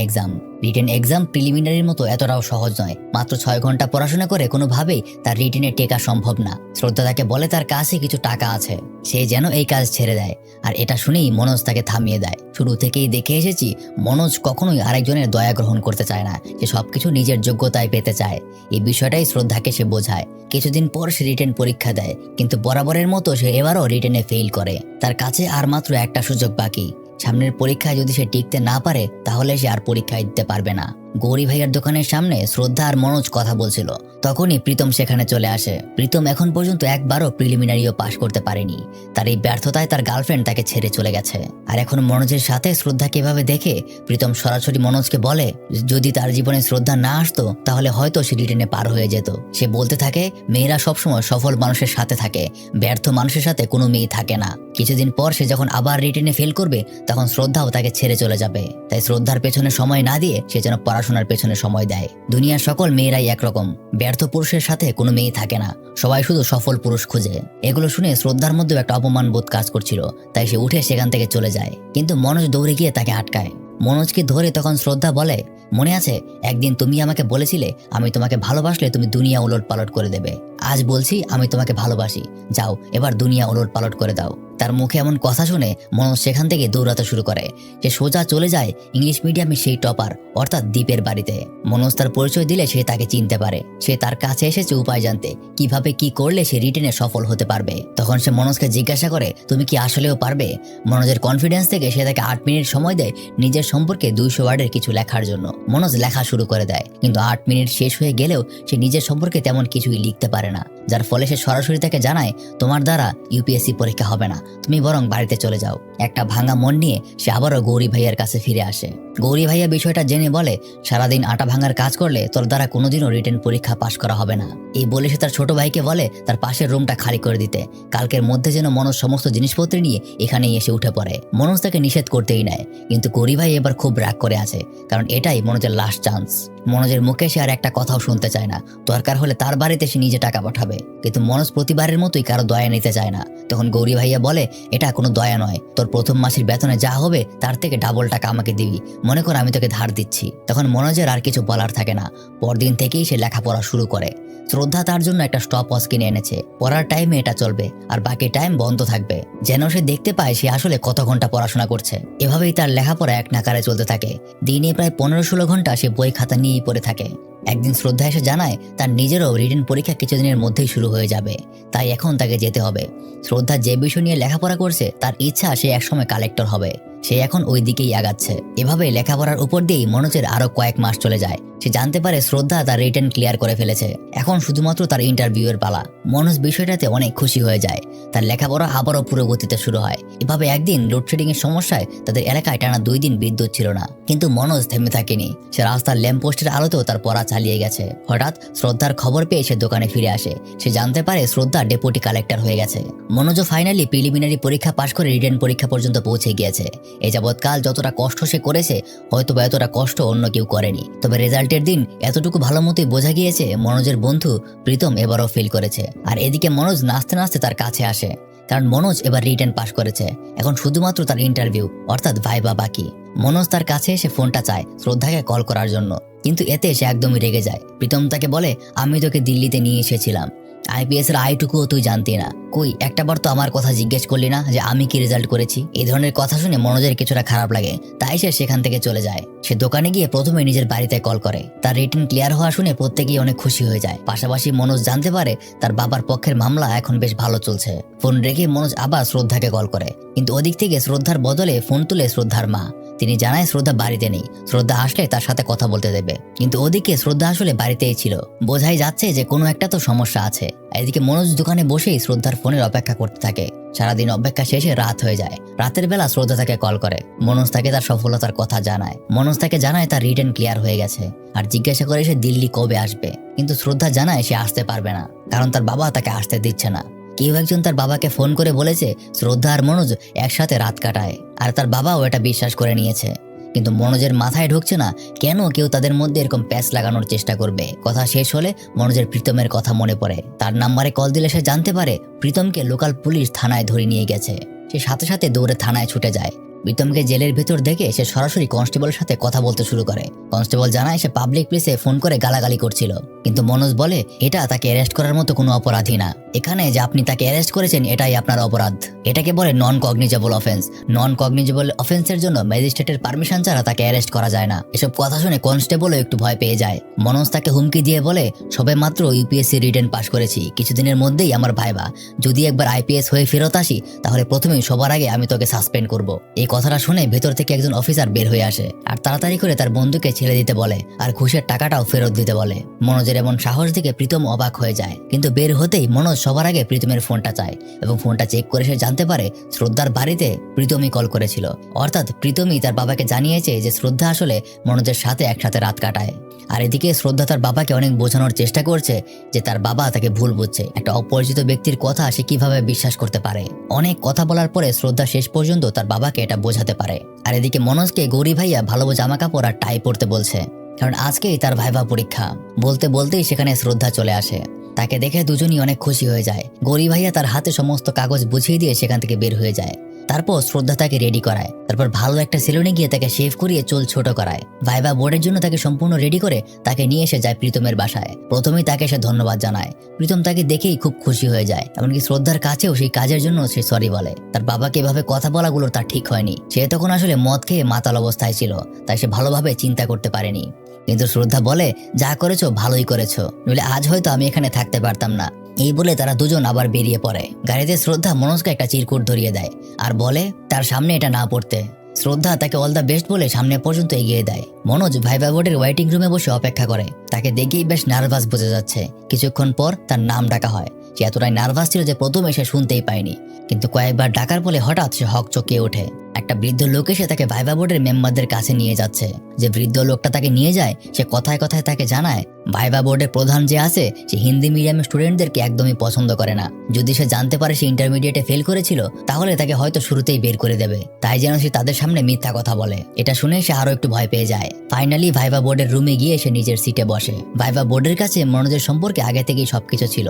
এক্সাম প্রিলিমিনারির মতো এতটাও সহজ নয়। মাত্র 6 ঘন্টা পড়াশোনা করে কোনোভাবেই তার রিটেনে টেকা সম্ভব না। শ্রদ্ধা তাকে বলে তার কাছে কিছু টাকা আছে, সে যেন এই কাজ ছেড়ে দেয়। আর এটা শুনেই মনোজ তাকে থামিয়ে দেয়। শুরু থেকেই দেখে এসেছি মনোজ কখনোই আরেকজনের দয়া গ্রহণ করতে চায় না। সে সবকিছু নিজের যোগ্যতায় পেতে চায়। এই বিষয়টাই শ্রদ্ধাকে সে বোঝায়। কিছুদিন পর সে রিটেন পরীক্ষা দেয়, কিন্তু বরাবরের মতো সে এবারও রিটেনে ফেল করে। তার কাছে আর মাত্র একটা সুযোগ বাকি। সামনের পরীক্ষায় যদি সে টিকতে না পারে তাহলে সে আর পরীক্ষা দিতে পারবে না। গৌরী ভাইয়ার দোকানের সামনে শ্রদ্ধা আর মনোজ কথা বলছিল। তখনই প্রীতম সেখানে চলে আসে। প্রীতম এখন পর্যন্ত একবারও প্রিলিমিনারিও পাশ করতে পারেনি। তার এই ব্যর্থতায় তার গার্লফ্রেন্ড তাকে ছেড়ে চলে গেছে। আর এখন মনোজের সাথে শ্রদ্ধা কিভাবে দেখে প্রীতম সরাসরি মনোজকে বলে যদি তার জীবনে শ্রদ্ধা না আসতো তাহলে হয়তো সে রিটেনে পার হয়ে যেত। সে বলতে থাকে মেয়েরা সবসময় সফল মানুষের সাথে থাকে, ব্যর্থ মানুষের সাথে কোনো মেয়ে থাকে না। কিছুদিন পর সে যখন আবার রিটেনে ফেল করবে তখন শ্রদ্ধাও তাকে ছেড়ে চলে যাবে। তাই শ্রদ্ধার পেছনে সময় না দিয়ে সে যেন পড়াশোনার পেছনে সময় দেয়। দুনিয়ার সকল মেয়েরাই একরকম, ব্যর্থ পুরুষের সাথে কোনো মেয়ে থাকে না, সবাই শুধু সফল পুরুষ খুঁজে। এগুলো শুনে শ্রদ্ধার মধ্যেও একটা অপমান বোধ কাজ করছিল। তাই সে উঠে সেখান থেকে চলে যায়, কিন্তু মনোজ দৌড়ে গিয়ে তাকে আটকায়। মনোজকে ধরে তখন শ্রদ্ধা বলে মনে আছে একদিন তুমি আমাকে বলেছিলে আমি তোমাকে ভালোবাসলে তুমি দুনিয়া উলট পালট করে দেবে। আজ বলছি আমি তোমাকে ভালোবাসি, যাও এবার দুনিয়া উলট পালট করে দাও। তার মুখে এমন কথা শুনে মনোজ সেখান থেকে দৌড়াতে শুরু করে। সে সোজা চলে যায় ইংলিশ মিডিয়ামে সেই টপার অর্থাৎ দীপের বাড়িতে। মনোজ তার পরিচয় দিলে সে তাকে চিনতে পারে। সে তার কাছে এসেছে উপায় জানতে, কিভাবে কি করলে সে রিটেনে সফল হতে পারবে। তখন সে মনোজকে জিজ্ঞাসা করে তুমি কি আসলেও পারবে। মনোজের কনফিডেন্স থেকে সে তাকে 8 মিনিট সময় দেয় নিজের সম্পর্কে 200 ওয়ার্ডের কিছু লেখার জন্য। মনোজ লেখা শুরু করে দেয়, কিন্তু 8 মিনিট শেষ হয়ে গেলেও সে নিজের সম্পর্কে তেমন কিছুই লিখতে পারে না। যার ফলে সে সরাসরি তাকে জানায় তোমার দ্বারা ইউপিএসসি পরীক্ষা হবে না, তুমি বরং বাড়িতে চলে যাও। একটা ভাঙা মন নিয়ে সে আবারও গৌরী ভাইয়ার কাছে ফিরে আসে। গৌরী ভাইয়া বিষয়টা জেনে বলে সারাদিন আটা ভাঙার কাজ করলে তোর দ্বারা কোনোদিনও রিটেন পরীক্ষা পাশ করা হবে না। এই বলে সে তার ছোট ভাইকে বলে তার পাশের রুমটা খালি করে দিতে। কালকের মধ্যে যেন মনোজ সমস্ত জিনিসপত্র নিয়ে এখানেই এসে উঠে পড়ে। মনোজ তাকে নিষেধ করতেই নেয়, কিন্তু গৌরী ভাই এবার খুব রাগ করে আছে, কারণ এটাই মনোজের লাস্ট চান্স। মনোজের মুখে সে আর একটা কথাও শুনতে চায় না। দরকার হলে তার বাড়িতে সে নিজে টাকা পাঠাবে, কিন্তু মনোজ প্রতিবারের মতোই কারো দয়া নিতে চায় না। তখন গৌরী ভাইয়া বলে এটা কোনো দয়া নয়, তোর প্রথম মাসের বেতনে যা হবে তার থেকে ডাবল টাকা আমাকে দিবি, মনে কর আমি তোকে ধার দিচ্ছি। তখন মনোজের আর কিছু বলার থাকে না। পরদিন থেকেই সে লেখাপড়া শুরু করে। শ্রদ্ধা তার জন্য একটা স্টপ ওয়াচ কিনে এনেছে। পড়ার টাইমে এটা চলবে আর বাকি টাইম বন্ধ থাকবে, যেন সে দেখতে পায় সে আসলে কত ঘন্টা পড়াশোনা করছে। এভাবেই তার লেখাপড়া এক নাকারে চলতে থাকে। দিনে প্রায় 15-16 ঘন্টা সে বই খাতা নিয়েই পড়ে থাকে। একদিন শ্রদ্ধা এসে জানায় তার নিজেরও রিটেন পরীক্ষা কিছুদিনের মধ্যেই শুরু হয়ে যাবে, তাই এখন তাকে যেতে হবে। শ্রদ্ধা যে বিষয় নিয়ে লেখাপড়া করছে তার ইচ্ছা সে একসময় কালেক্টর হবে। সে এখন ওই দিকেই আগাচ্ছে। এভাবে লেখাপড়ার উপর দিয়েই মনোজের আরো কয়েক মাস চলে যায়। সে জানতে পারে শ্রদ্ধা তার রিটেন ক্লিয়ার করে ফেলেছে, এখন শুধুমাত্র তার ইন্টারভিউয়ের পালা। মনোজ বিষয়টাতে অনেক খুশি হয়ে যায়। তার লেখাপড়া আবারও পুরো গতিতে শুরু হয়। এভাবে একদিন লোডশেডিং এর সমস্যায় তাদের এলাকায় টানা 2 দিন বিদ্যুৎ ছিল না, কিন্তু মনোজ থেমে থাকেনি। সে রাস্তার ল্যাম্পপোস্টের আলোতেও তার পড়া চালিয়ে গেছে। হঠাৎ শ্রদ্ধার খবর পেয়ে সে দোকানে ফিরে আসে। সে জানতে পারে শ্রদ্ধা ডেপুটি কালেক্টর হয়ে গেছে। মনোজও ফাইনালি প্রিলিমিনারি পরীক্ষা পাশ করে রিটেন পরীক্ষা পর্যন্ত পৌঁছে গিয়েছে। এই যাবৎকাল যতটা কষ্ট সে করেছে, হয়তো বা এতটা কষ্ট অন্য কেউ করেনি। তবে রেজাল্টের দিন এতটুকু ভালো মতোই বোঝা গিয়েছে মনোজের বন্ধু প্রীতম এবারও ফেল করেছে। আর এদিকে মনোজ নাচতে নাচতে তার কাছে আসে, কারণ মনোজ এবার রিটেন পাশ করেছে। এখন শুধুমাত্র তার ইন্টারভিউ অর্থাৎ ভাইবা বাকি। মনোজ তার কাছে এসে ফোনটা চায় শ্রদ্ধাকে কল করার জন্য, কিন্তু এতে সে একদমই রেগে যায়। প্রীতম তাকে বলে, আমি তোকে দিল্লিতে নিয়ে এসেছিলাম, আইপিএস এর আইটুকুও তুই জানতি না, কই একটাবার তো আমার কথা জিজ্ঞেস করলি না যে আমি কি রেজাল্ট করেছি। এই ধরনের কথা শুনে মনোজের কিছুটা খারাপ লাগে, তাই সে সেখান থেকে চলে যায়। সে দোকানে গিয়ে প্রথমে নিজের বাড়িতে কল করে। তার রিটেন ক্লিয়ার হওয়া শুনে প্রত্যেকেই অনেক খুশি হয়ে যায়। পাশাপাশি মনোজ জানতে পারে তার বাবার পক্ষের মামলা এখন বেশ ভালো চলছে। ফোন রেখে মনোজ আবার শ্রদ্ধাকে কল করে, কিন্তু ওদিক থেকে শ্রদ্ধার বদলে ফোন তুলে শ্রদ্ধার মা। তিনি জানায় শ্রদ্ধা বাড়িতে নেই, শ্রদ্ধা আসলে তার সাথে কথা বলতে দেবে। কিন্তু ওদিকে শ্রদ্ধা আসলে বাড়িতেই ছিল। বোঝাই যাচ্ছে যে কোনো একটা তো সমস্যা আছে। এদিকে মনোজ দোকানে বসেই শ্রদ্ধার ফোনের অপেক্ষা করতে থাকে। সারাদিন অপেক্ষা শেষে রাত হয়ে যায়। রাতের বেলা শ্রদ্ধা তাকে কল করে। মনোজ তাকে তার সফলতার কথা জানায়। মনোজ তাকে জানায় তার রিটেন ক্লিয়ার হয়ে গেছে, আর জিজ্ঞাসা করে সে দিল্লি কবে আসবে। কিন্তু শ্রদ্ধা জানায় সে আসতে পারবে না, কারণ তার বাবা তাকে আসতে দিচ্ছে না। কেউ একজন তার বাবাকে ফোন করে বলেছে শ্রদ্ধা আর মনোজ একসাথে রাত কাটায়, আর তার বাবাও এটা বিশ্বাস করে নিয়েছে। কিন্তু মনোজের মাথায় ঢুকছে না কেন কেউ তাদের মধ্যে এরকম প্যাচ লাগানোর চেষ্টা করবে। কথা শেষ হলে মনোজের প্রীতমের কথা মনে পড়ে। তার নাম্বারে কল দিলে সে জানতে পারে প্রীতমকে লোকাল পুলিশ থানায় ধরে নিয়ে গেছে। সে সাথে সাথে দৌড়ে থানায় ছুটে যায়। প্রীতমকে জেলের ভেতর দেখে সে সরাসরি কনস্টেবলের সাথে কথা বলতে শুরু করে। কনস্টেবল জানায় সে পাবলিক প্লেসে ফোন করে গালাগালি করছিল, কিন্তু মনোজ বলে এটা তাকে অ্যারেস্ট করার মতো কোনো অপরাধী না। এখানে যে আপনি তাকে অ্যারেস্ট করেছেন এটাই আপনার অপরাধ। এটাকে বলে নন কগনিজেবল অফেন্স। নন কগনিজেবল অফেন্সের জন্য ম্যাজিস্ট্রেটের পারমিশন ছাড়া তাকে অ্যারেস্ট করা যায় না। এসব কথা শুনে কনস্টেবলও একটু ভয় পেয়ে যায়। মনোজ তাকে হুমকি দিয়ে বলে, সবে মাত্র ইউপিএসসি রিটেন পাস করেছি, কিছুদিনের মধ্যেই আমার ভাইবা। যদি একবার আইপিএস হয়ে ফেরত আসি তাহলে প্রথমেই সবার আগে আমি তোকে সাসপেন্ড করব। এই কথাটা শুনে ভেতর থেকে একজন অফিসার বের হয়ে আসে আর তাড়াতাড়ি করে তার বন্ধুকে ছেড়ে দিতে বলে, আর ঘুষের টাকাটাও ফেরত দিতে বলে। মনোজের এমন সাহস দেখে প্রীতম অবাক হয়ে যায়, কিন্তু বের হতেই মনোজ সবার আগে প্রীতমের ফোনটা চায় এবং ফোনটা চেক করে সে জানতে পারে শ্রদ্ধার বাড়িতে প্রীতমই কল করেছিল। অর্থাৎ প্রীতমই তার বাবাকে জানিয়েছে যে শ্রদ্ধা আসলে মনোজের সাথে একসাথে রাত কাটায়। আর এদিকে শ্রদ্ধা তার বাবাকে অনেক বোঝানোর চেষ্টা করছে যে তার বাবা তাকে ভুল বুঝছে। একটা অপরিচিত ব্যক্তির কথা সে কিভাবে বিশ্বাস করতে পারে। অনেক কথা বলার পরে শ্রদ্ধা শেষ পর্যন্ত তার বাবাকে এটা বোঝাতে পারে। আর এদিকে মনোজকে গৌরী ভাইয়া ভালো জামা কাপড় আর টাই পরতে বলছে, কারণ আজকেই তার ভাইবা পরীক্ষা। বলতে বলতেই সেখানে শ্রদ্ধা চলে আসে। তাকে দেখে দুজনই অনেক খুশি হয়ে যায়। গৌরী ভাইয়া তার হাতে সমস্ত কাগজ বুঝিয়ে দিয়ে সেখান থেকে বের হয়ে যায়। তারপর শ্রদ্ধা তাকে রেডি করায়। তারপর ভালো একটা সেলুনে গিয়ে তাকে শেভ করিয়ে চুল ছোট করায়। ভাইবা বোর্ডের জন্য তাকে সম্পূর্ণ রেডি করে তাকে নিয়ে এসে যায় প্রীতমের বাসায়। প্রথমেই তাকে সে ধন্যবাদ জানায়। প্রীতম তাকে দেখেই খুব খুশি হয়ে যায়, এমনকি শ্রদ্ধার কাছেও সেই কাজের জন্য সে সরি বলে। তার বাবাকে এভাবে কথা বলাগুলো তার ঠিক হয়নি। সে তখন আসলে মদ খেয়ে মাতাল অবস্থায় ছিল, তাই সে ভালোভাবে চিন্তা করতে পারেনি। কিন্তু শ্রদ্ধা বলে, যা করেছো ভালোই করেছো, নইলে আজ হয়তো আমি এখানে থাকতে পারতাম না। এই বলে তারা দুজন আবার বেরিয়ে পড়ে। গাড়িতে শ্রদ্ধা মনোজকে একটা চিরকুট ধরিয়ে দেয় আর বলে তার সামনে এটা না পড়তে। শ্রদ্ধা তাকে অল দ্য বেস্ট বলে সামনে পর্যন্ত এগিয়ে দেয়। মনোজ ভাইবা বোর্ডের ওয়েটিং রুমে বসে অপেক্ষা করে। তাকে দেখেই বেশ নার্ভাস বোঝা যাচ্ছে। কিছুক্ষণ পর তার নাম ডাকা হয়। সে এতটাই নার্ভাস ছিল যে প্রথমে সে শুনতেই পায়নি, কিন্তু কয়েকবার ডাকার ফলে হঠাৎ সে হক চকিয়ে ওঠে। একটা বৃদ্ধ লোক এসে তাকে ভাইবা বোর্ডের মেম্বারদের কাছে নিয়ে যাচ্ছে। যে বৃদ্ধ লোকটা তাকে নিয়ে যায় সে কথায় কথায় তাকে জানায় ভাইবা বোর্ডের প্রধান যে আছে সে হিন্দি মিডিয়ামের স্টুডেন্টদেরকে একদমই পছন্দ করে না। যদি সে জানতে পারে সে ইন্টারমিডিয়েটে ফেল করেছিল তাহলে তাকে হয়তো শুরুতেই বের করে দেবে, তাই যেন সে তাদের সামনে মিথ্যা কথা বলে। এটা শুনে সে আরো একটু ভয় পেয়ে যায়। ফাইনালি ভাইবা বোর্ডের রুমে গিয়ে সে নিজের সিটে বসে। ভাইবা বোর্ডের কাছে মনোজের সম্পর্কে আগে থেকেই সবকিছু ছিল।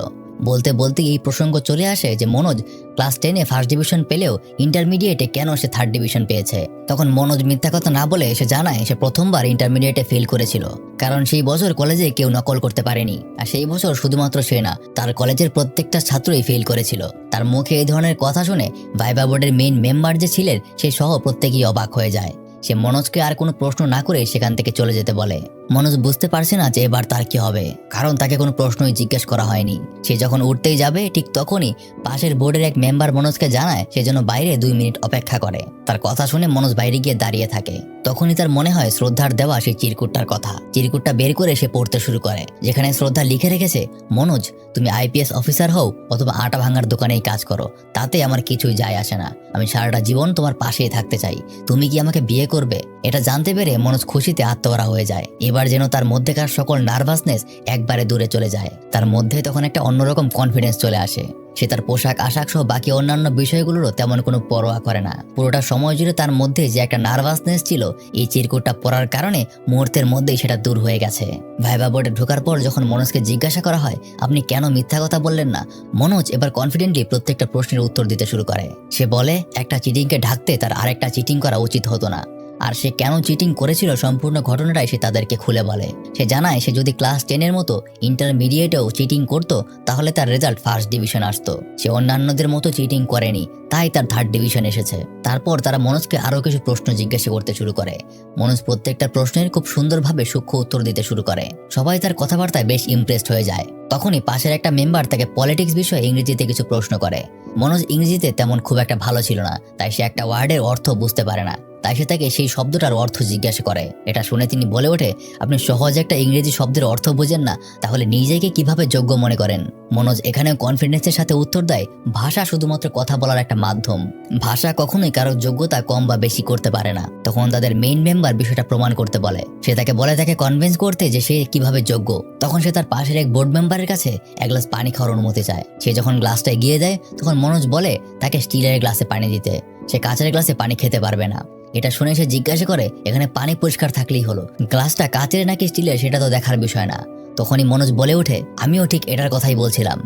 বলতে বলতে এই প্রসঙ্গ চলে আসে যে মনোজ ক্লাস 10-এ ফার্স্ট ডিভিশন পেলেও ইন্টারমিডিয়েটে কেন সে থার্ড ডিভিশন পেয়েছে। তখন মনোজ মিথ্যা কথা না বলে সে জানায় সে প্রথমবার ইন্টারমিডিয়েটে ফেল করেছিল, কারণ সেই বছর কলেজে কেউ নকল করতে পারেনি। আর সেই বছর শুধুমাত্র সে না, তার কলেজের প্রত্যেকটা ছাত্রই ফেল করেছিল। তার মুখে এই ধরনের কথা শুনে ভাইবা বোর্ডের মেইন মেম্বার যে ছিলেন সে সহ প্রত্যেকেই অবাক হয়ে যায়। সে মনোজকে আর কোনো প্রশ্ন না করে সেখান থেকে চলে যেতে বলে। মনোজ বুঝতে পারছে না যে এবার তার কি হবে, কারণ তাকে কোনো প্রশ্নই জিজ্ঞেস করা হয়নি। সে যখন উঠতেই যাবে ঠিক তখনই পাশের বোর্ডের এক মেম্বার মনোজকে জানায় সে যেন বাইরে 2 মিনিট অপেক্ষা করে। তার কথা শুনে মনোজ বাইরে গিয়ে দাঁড়িয়ে থাকে। তখনই তার মনে হয় শ্রদ্ধার দেওয়া সেই চিরকুটটার কথা। চিরকুটটা বের করে সে পড়তে শুরু করে, যেখানে শ্রদ্ধা লিখে রেখেছে, মনোজ, তুমি আইপিএস অফিসার হও অথবা আটা ভাঙার দোকানেই কাজ করো, তাতে আমার কিছুই যায় আসে না। আমি সারাটা জীবন তোমার পাশেই থাকতে চাই। তুমি কি আমাকে বিয়ে করবে? এটা জানতে পেরে মনোজ খুশিতে আত্মহারা হয়ে যায়। এবার যেন তার মধ্যেকার সকল নার্ভাসনেস একবারে দূরে চলে যায়। তার মধ্যে তখন একটা অন্যরকম কনফিডেন্স চলে আসে। সে তার পোশাক আশাক সহ বাকি অন্যান্য বিষয়গুলোরও তেমন কোনো পরোয়া করে না। পুরোটা সময় জুড়ে তার মধ্যে যে একটা নার্ভাসনেস ছিল, এই চিরকুটটা পড়ার কারণে মুহূর্তের মধ্যেই সেটা দূর হয়ে গেছে। ভাইবা বোর্ডে ঢোকার পর যখন মনোজকে জিজ্ঞাসা করা হয়, আপনি কেন মিথ্যা কথা বললেন না, মনোজ এবার কনফিডেন্টলি প্রত্যেকটা প্রশ্নের উত্তর দিতে শুরু করে। সে বলে একটা চিটিংকে ঢাকতে তার আরেকটা চিটিং করা উচিত হতো না, আর সে কেন চিটিং করেছিল সম্পূর্ণ ঘটনাটাই সে তাদেরকে খুলে বলে। সে জানায় সে যদি ক্লাস 10-এর মতো ইন্টারমিডিয়েটেও চিটিং করত তাহলে তার রেজাল্ট ফার্স্ট ডিভিশন আসতো। সে অন্যান্যদের মতো চিটিং করেনি, তাই তার 3rd ডিভিশন এসেছে। তারপর তারা মনোজকে আরো কিছু প্রশ্ন জিজ্ঞাসা করতে শুরু করে। মনোজ প্রত্যেকটা প্রশ্নের খুব সুন্দরভাবে সূক্ষ্ম উত্তর দিতে শুরু করে। সবাই তার কথাবার্তায় বেশ ইমপ্রেসড হয়ে যায়। তখনই পাশের একটা মেম্বার তাকে পলিটিক্স বিষয়ে ইংরেজিতে কিছু প্রশ্ন করে। মনোজ ইংরেজিতে তেমন খুব একটা ভালো ছিল না, তাই সে একটা ওয়ার্ডের অর্থ বুঝতে পারে না। তাই সে তাকে সেই শব্দটার অর্থ জিজ্ঞাসা করে। এটা শুনে তিনি বলে ওঠে, আপনি সহজে একটা ইংরেজি শব্দের অর্থ বোঝেন না, তাহলে নিজেকে কিভাবে যোগ্য মনে করেন? মনোজ এখানে কনফিডেন্সের সাথে উত্তর দেয়, ভাষা শুধুমাত্র কথা বলার একটা মাধ্যম। ভাষা কখনোই কারো যোগ্যতা কম বা বেশি করতে পারে না। তখন তাদের মেইন মেম্বার বিষয়টা প্রমাণ করতে বলে। সে তাকে বলে তাকে কনভিন্স করতে যে সে কিভাবে যোগ্য। তখন সে তার পাশের এক বোর্ড মেম্বারের কাছে এক গ্লাস পানি খাওয়ার অনুমতি চায়। সে যখন গ্লাসটা এগিয়ে দেয় তখন মনোজ বলে তাকে স্টিলের গ্লাসে পানি দিতে। সে কাঁচের গ্লাসে পানি খেতে পারবে না। এটা শুনে সে জিজ্ঞাসা করে, এখানে পানি পরিষ্কার থাকলেই হলো, গ্লাসটা কাচের নাকি স্টিলের সেটা তো দেখার বিষয় না। তখনই মনোজ বলে ওঠে, আমিও ঠিক এটার কথাই বলছিলাম।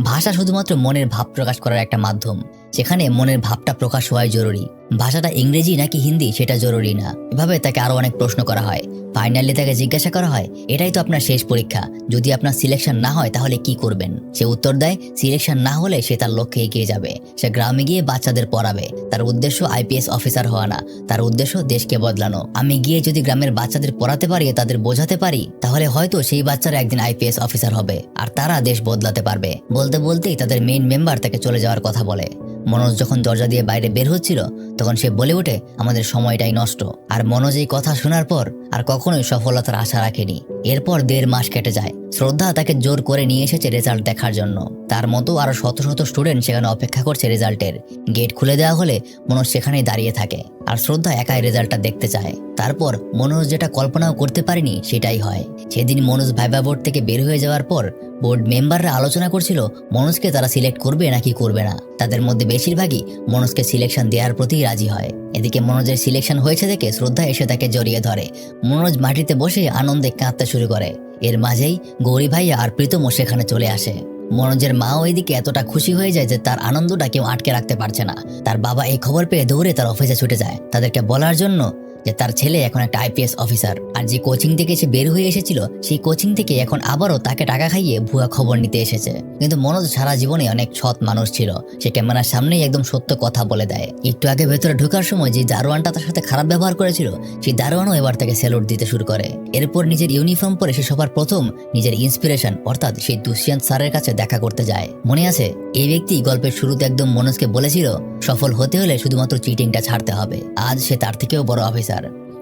ভাষা শুধুমাত্র মনের ভাব প্রকাশ করার একটা মাধ্যম, সেখানে মনের ভাবটা প্রকাশ হওয়াই জরুরি। ভাষাটা ইংরেজি নাকি হিন্দি সেটা জরুরি না। এভাবে তাকে আরো অনেক প্রশ্ন করা হয়। ফাইনালি তাকে জিজ্ঞাসা করা হয়, এটাই তো আপনার শেষ পরীক্ষা, যদি আপনার সিলেকশন না হয় তাহলে কি করবেন? সে উত্তর দেয়, সিলেকশন না হলে সে তার লক্ষ্যে এগিয়ে যাবে। সে গ্রামে গিয়ে বাচ্চাদের পড়াবে। তার উদ্দেশ্য আইপিএস অফিসার হওয়া না, তার উদ্দেশ্য দেশকে বদলানো। আমি গিয়ে যদি গ্রামের বাচ্চাদের পড়াতে পারি, তাদের বোঝাতে পারি, তাহলে হয়তো সেই বাচ্চারা একদিন আইপিএস অফিসার হবে আর তারা দেশ বদলাতে পারবে। বলতে বলতেই তাদের মেইন মেম্বার তাকে চলে যাওয়ার কথা বলে। মনোজ যখন দরজা দিয়ে বাইরে বের হচ্ছিল তখন সে বলে ওঠে, আমাদের সময়টাই নষ্ট। আর মনোজ এই কথা শোনার পর আর কখনোই সফলতার আশা রাখেনি। এরপর 1.5 মাস কেটে যায়। শ্রদ্ধা তাকে জোর করে নিয়ে এসেছে রেজাল্ট দেখার জন্য। তার মতো আরো শত শত স্টুডেন্ট সেখানে অপেক্ষা করছে রেজাল্টের। গেট খুলে দেওয়া হলে মনোজ সেখানেই দাঁড়িয়ে থাকে আর শ্রদ্ধা একাই রেজাল্টটা দেখতে চায়। তারপর মনোজ যেটা কল্পনাও করতে পারেনি সেটাই হয়। সেদিন মনোজ ভাইবা বোর্ড থেকে বের হয়ে যাওয়ার পর বোর্ড মেম্বাররা আলোচনা করছিল মনোজকে তারা সিলেক্ট করবে নাকি করবে না। তাদের মধ্যে বেশিরভাগই মনোজকে সিলেকশন দেওয়ার প্রতি রাজি হয়। এদিকে মনোজের সিলেকশন হয়েছে দেখে শ্রদ্ধা এসে তাকে জড়িয়ে ধরে। মনোজ মাটিতে বসে আনন্দে কাঁদতে শুরু করে। এর মাঝেই গৌরী ভাইয়া আর প্রীতমও সেখানে চলে আসে। মনোজের মা ওইদিকে এতটা খুশি হয়ে যায় যে তার আনন্দটা কেউ আটকে রাখতে পারছে না। তার বাবা এই খবর পেয়ে দৌড়ে তার অফিসে ছুটে যায় তাদেরকে বলার জন্য যে তার ছেলে এখন একটা আইপিএস অফিসার। আর যে কোচিং থেকে সে বের হয়ে এসেছিল সেই কোচিং থেকে এখন আবারও তাকে টাকা খাইয়ে ভুয়া খবর নিতে এসেছে। কিন্তু মনোজ সারা জীবনে অনেক সৎ মানুষ ছিল। সে ক্যামেরার সামনেই একদম সত্য কথা বলে দেয়। একটু আগে ভেতরে ঢোকার সময় যে দারোয়ানটা তার সাথে খারাপ ব্যবহার করেছিল সেই দারোয়ানও এবার তাকে স্যালুট দিতে শুরু করে। এরপর নিজের ইউনিফর্ম পরে সে সবার প্রথম নিজের ইন্সপিরেশন অর্থাৎ সেই দুষ্যন্ত স্যারের কাছে দেখা করতে যায়। মনে আছে এই ব্যক্তি গল্পের শুরুতে একদম মনোজকে বলেছিল সফল হতে হলে শুধুমাত্র চিটিংটা ছাড়তে হবে। আজ সে তার থেকেও বড় অফিসার।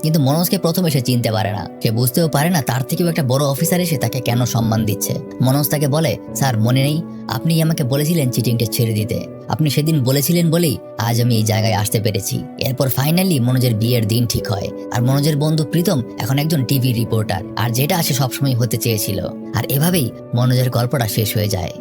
কিন্তু মনোজকে প্রথমে সে চিনতে পারে না। সে বুঝতেও পারে না তার থেকেও একটা বড় অফিসার এসে তাকে কেন সম্মান দিচ্ছে। মনোজ তাকে বলে, স্যার মনে নেই আপনি আমাকে বলেছিলেন চিটিংটা ছেড়ে দিতে, আপনি সেদিন বলেছিলেন বলেই আজ আমি এই জায়গায় আসতে পেরেছি। এরপর ফাইনালি মনোজের বিয়ের দিন ঠিক হয়। আর মনোজের বন্ধু প্রীতম এখন একজন টিভি রিপোর্টার, আর যেটা সে সবসময় হতে চেয়েছিল। আর এভাবেই মনোজের গল্পটা শেষ হয়ে যায়।